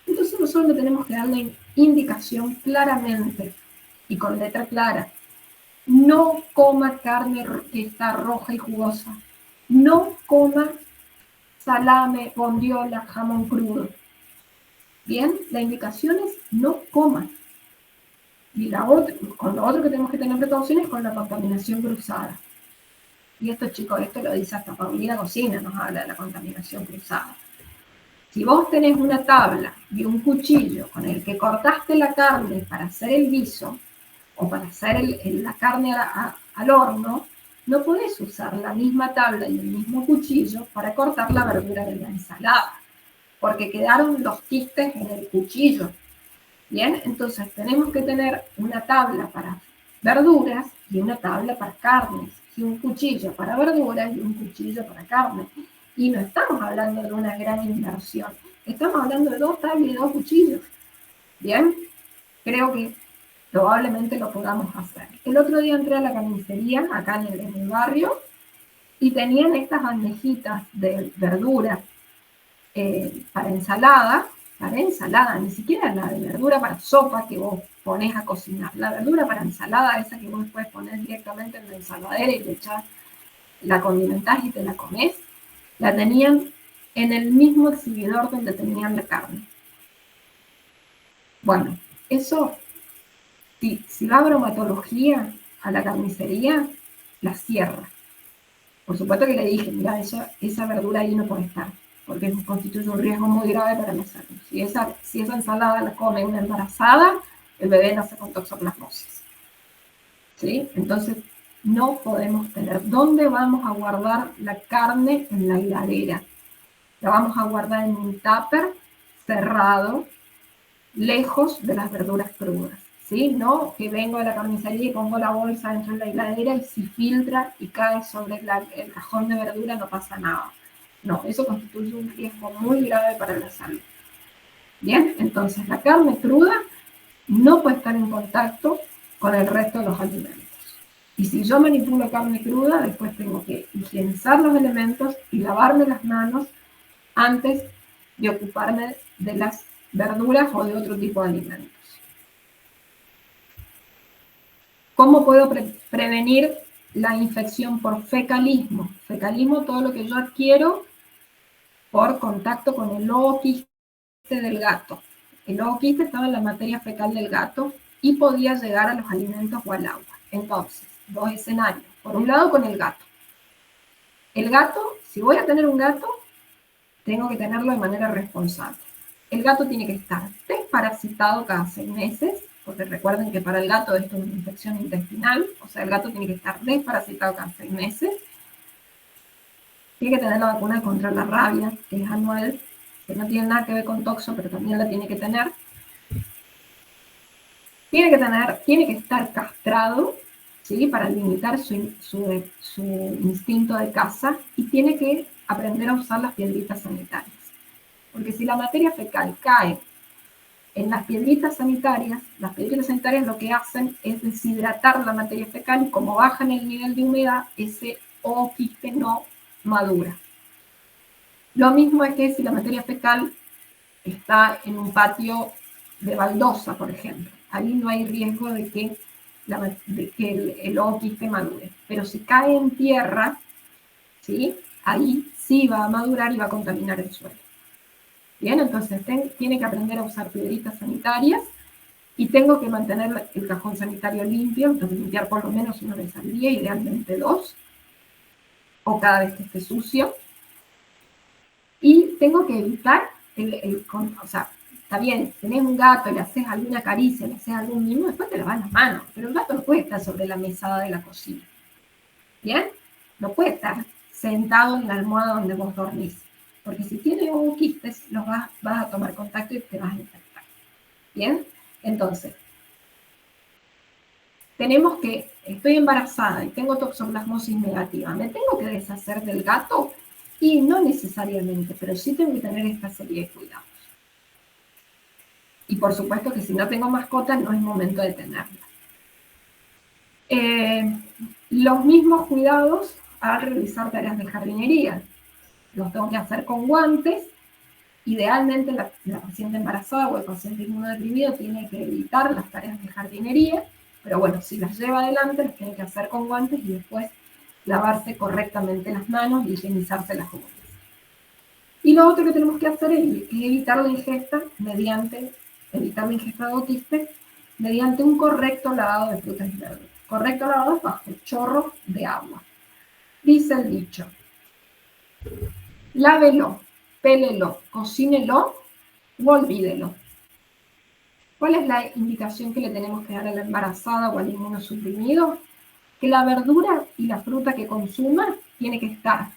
Entonces nosotros le tenemos que dar la indicación claramente y con letra clara. No coma carne que está roja y jugosa. No coma salame, bondiola, jamón crudo. Bien, la indicación es no coma. Y con lo otro que tenemos que tener precaución es con la contaminación cruzada. Y esto, chicos, esto lo dice hasta Paulina Cocina, nos habla de la contaminación cruzada. Si vos tenés una tabla y un cuchillo con el que cortaste la carne para hacer el guiso, o para hacer la carne al horno, no podés usar la misma tabla y el mismo cuchillo para cortar la verdura de la ensalada, porque quedaron los quistes en el cuchillo. Bien, entonces tenemos que tener una tabla para verduras y una tabla para carnes, y un cuchillo para verduras y un cuchillo para carne. Y no estamos hablando de una gran inversión, estamos hablando de 2 tablas y 2 cuchillos. Bien, creo que probablemente lo podamos hacer. El otro día entré a la carnicería, acá en el barrio, y tenían estas bandejitas de verdura para ensalada, ni siquiera la de verdura para sopa que vos ponés a cocinar. La verdura para ensalada, esa que vos después ponés directamente en la ensaladera y le echás, la condimentás y te la comés, la tenían en el mismo exhibidor donde tenían la carne. Bueno, eso, si va a bromatología a la carnicería, la cierra. Por supuesto que le dije, mira, esa verdura ahí no puede estar, porque constituye un riesgo muy grave para la salud. Si esa ensalada la come una embarazada, el bebé nace con toxoplasmosis. ¿Sí? Entonces, no podemos tener. ¿Dónde vamos a guardar la carne en la heladera? La vamos a guardar en un tupper cerrado, lejos de las verduras crudas. ¿Sí? No que vengo a la carnicería y pongo la bolsa dentro de la heladera y si filtra y cae sobre el cajón de verdura no pasa nada. No, eso constituye un riesgo muy grave para la salud. Bien, entonces la carne cruda no puede estar en contacto con el resto de los alimentos. Y si yo manipulo carne cruda, después tengo que higienizar los elementos y lavarme las manos antes de ocuparme de las verduras o de otro tipo de alimentos. ¿Cómo puedo prevenir la infección por fecalismo? Fecalismo, todo lo que yo adquiero por contacto con el ooquiste del gato. El ooquiste estaba en la materia fecal del gato y podía llegar a los alimentos o al agua. Entonces, 2 escenarios. Por un lado, con el gato. El gato, si voy a tener un gato, tengo que tenerlo de manera responsable. El gato tiene que estar desparasitado cada 6 meses, porque recuerden que para el gato esto es una infección intestinal, o sea, el gato tiene que estar desparasitado cada 6 meses. Tiene que tener la vacuna contra la rabia, que es anual, que no tiene nada que ver con toxo, pero también la tiene que tener. Tiene que estar castrado, ¿sí? Para limitar su instinto de caza, y tiene que aprender a usar las piedritas sanitarias. Porque si la materia fecal cae en las piedritas sanitarias lo que hacen es deshidratar la materia fecal y como bajan el nivel de humedad, ese ooquiste no madura. Lo mismo es que si la materia fecal está en un patio de baldosa, por ejemplo, ahí no hay riesgo de que el ooquiste madure. Pero si cae en tierra, ¿sí? Ahí sí va a madurar y va a contaminar el suelo. Bien, entonces tiene que aprender a usar piedritas sanitarias y tengo que mantener el cajón sanitario limpio, entonces limpiar por lo menos 1 vez al día, idealmente 2, o cada vez que esté sucio. Y tengo que evitar, o sea, está bien, tenés un gato, le haces alguna caricia, le haces algún mimo, después te lavas las manos, pero el gato no puede estar sobre la mesada de la cocina. ¿Bien? No puede estar sentado en la almohada donde vos dormís. Porque si tiene ooquistes, los vas a tomar contacto y te vas a infectar. ¿Bien? Entonces, estoy embarazada y tengo toxoplasmosis negativa. ¿Me tengo que deshacer del gato? Y no necesariamente, pero sí tengo que tener esta serie de cuidados. Y por supuesto que si no tengo mascota, no es momento de tenerla. Los mismos cuidados al realizar tareas de jardinería. Los tengo que hacer con guantes. Idealmente la paciente embarazada o el paciente inmunodeprimido tiene que evitar las tareas de jardinería Pero bueno, si las lleva adelante, las tiene que hacer con guantes y después lavarse correctamente las manos y higienizarse las uñas. Y lo otro que tenemos que hacer es evitar la ingesta de quistes mediante un correcto lavado de frutas y verduras. Correcto lavado bajo chorros de agua. Dice el dicho: lávelo, pélelo, cocínelo o olvídelo. ¿Cuál es la indicación que le tenemos que dar a la embarazada o al inmunosuprimido? Que la verdura y la fruta que consuma tiene que estar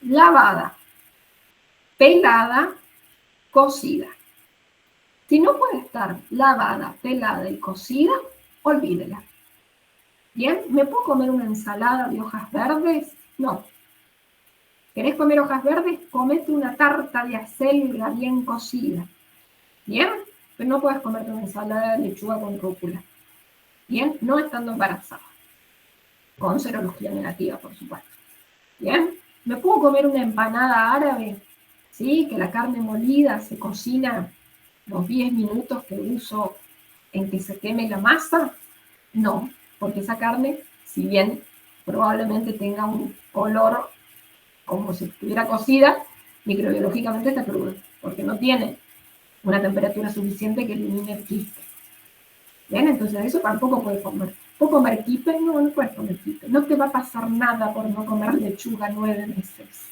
lavada, pelada, cocida. Si no puede estar lavada, pelada y cocida, olvídela. ¿Bien? ¿Me puedo comer una ensalada de hojas verdes? No. ¿Querés comer hojas verdes? Comete una tarta de acelga bien cocida. ¿Bien? Pero no puedes comerte una ensalada de lechuga con rúcula. ¿Bien? No estando embarazada. Con serología negativa, por supuesto. ¿Bien? ¿Me puedo comer una empanada árabe? ¿Sí? Que la carne molida se cocina los 10 minutos que uso en que se queme la masa. No, porque esa carne, si bien probablemente tenga un color como si estuviera cocida, microbiológicamente está cruda, porque no tiene una temperatura suficiente que elimine el quiste. ¿Bien? Entonces eso tampoco puedes comer. ¿Puedo comer quipe? No, no puedes comer quipe. No te va a pasar nada por no comer lechuga 9 meses.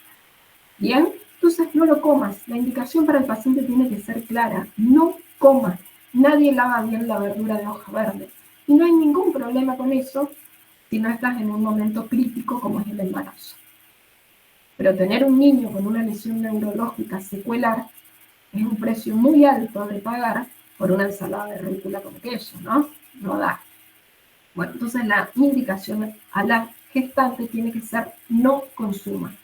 ¿Bien? Entonces no lo comas. La indicación para el paciente tiene que ser clara. No comas. Nadie lava bien la verdura de hoja verde. Y no hay ningún problema con eso si no estás en un momento crítico como es el embarazo. Pero tener un niño con una lesión neurológica secuelar es un precio muy alto de pagar por una ensalada de rúcula con queso, ¿no? No da. Bueno, entonces la indicación a la gestante tiene que ser no consuma.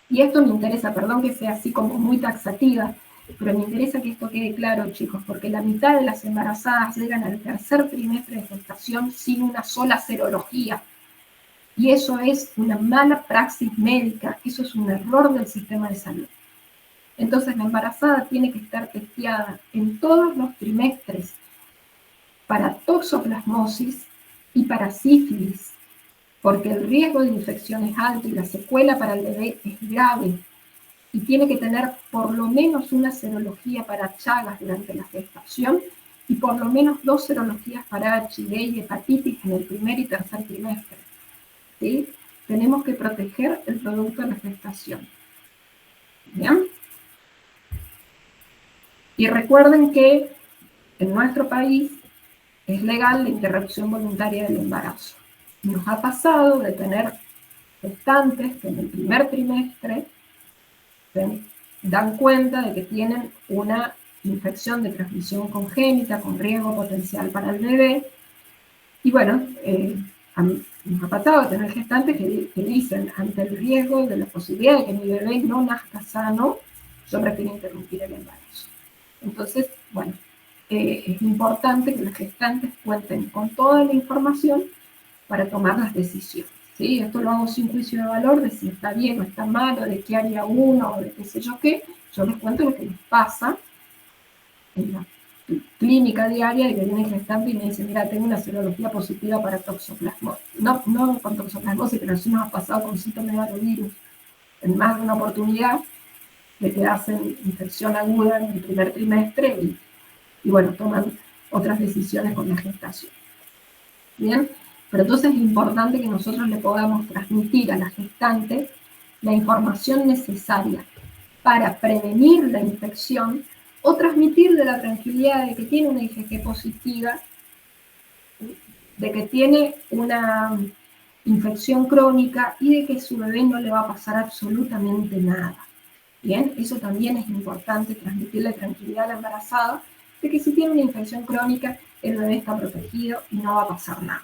Y esto me interesa, perdón que sea así como muy taxativa, pero me interesa que esto quede claro, chicos, porque la mitad de las embarazadas llegan al tercer trimestre de gestación sin una sola serología. Y eso es una mala praxis médica, eso es un error del sistema de salud. Entonces la embarazada tiene que estar testeada en todos los trimestres para toxoplasmosis y para sífilis, porque el riesgo de infección es alto y la secuela para el bebé es grave. Y tiene que tener por lo menos una serología para Chagas durante la gestación y por lo menos 2 serologías para HIV y hepatitis en el primer y tercer trimestre. ¿Sí? Tenemos que proteger el producto de la gestación. ¿Bien? Y recuerden que en nuestro país es legal la interrupción voluntaria del embarazo. Nos ha pasado de tener gestantes que en el primer trimestre se dan cuenta de que tienen una infección de transmisión congénita con riesgo potencial para el bebé. Y bueno, nos ha pasado de tener gestantes que dicen, ante el riesgo de la posibilidad de que mi bebé no nazca sano, yo prefiero interrumpir el embarazo. Entonces, bueno, es importante que las gestantes cuenten con toda la información para tomar las decisiones. ¿Sí? Esto lo hago sin juicio de valor de si está bien o está mal, o de qué haría uno, o de qué sé yo qué. Yo les cuento lo que les pasa en la clínica diaria de que viene gestante y me dice, mira, tengo una serología positiva para toxoplasmosis. No con toxoplasmosis, pero sí nos ha pasado con citomegalovirus en más de una oportunidad de que hacen infección aguda en el primer trimestre y bueno, toman otras decisiones con la gestación. ¿Bien? Pero entonces es importante que nosotros le podamos transmitir a la gestante la información necesaria para prevenir la infección o transmitirle la tranquilidad de que tiene una IgG positiva, de que tiene una infección crónica y de que su bebé no le va a pasar absolutamente nada. Bien, eso también es importante, transmitirle tranquilidad a la embarazada de que si tiene una infección crónica, el bebé está protegido y no va a pasar nada.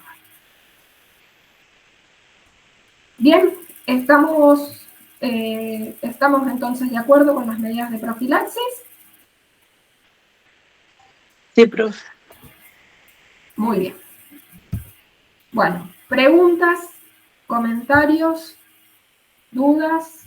Bien, estamos entonces de acuerdo con las medidas de profilaxis. Sí, profe. Muy bien. Bueno, preguntas, comentarios, dudas.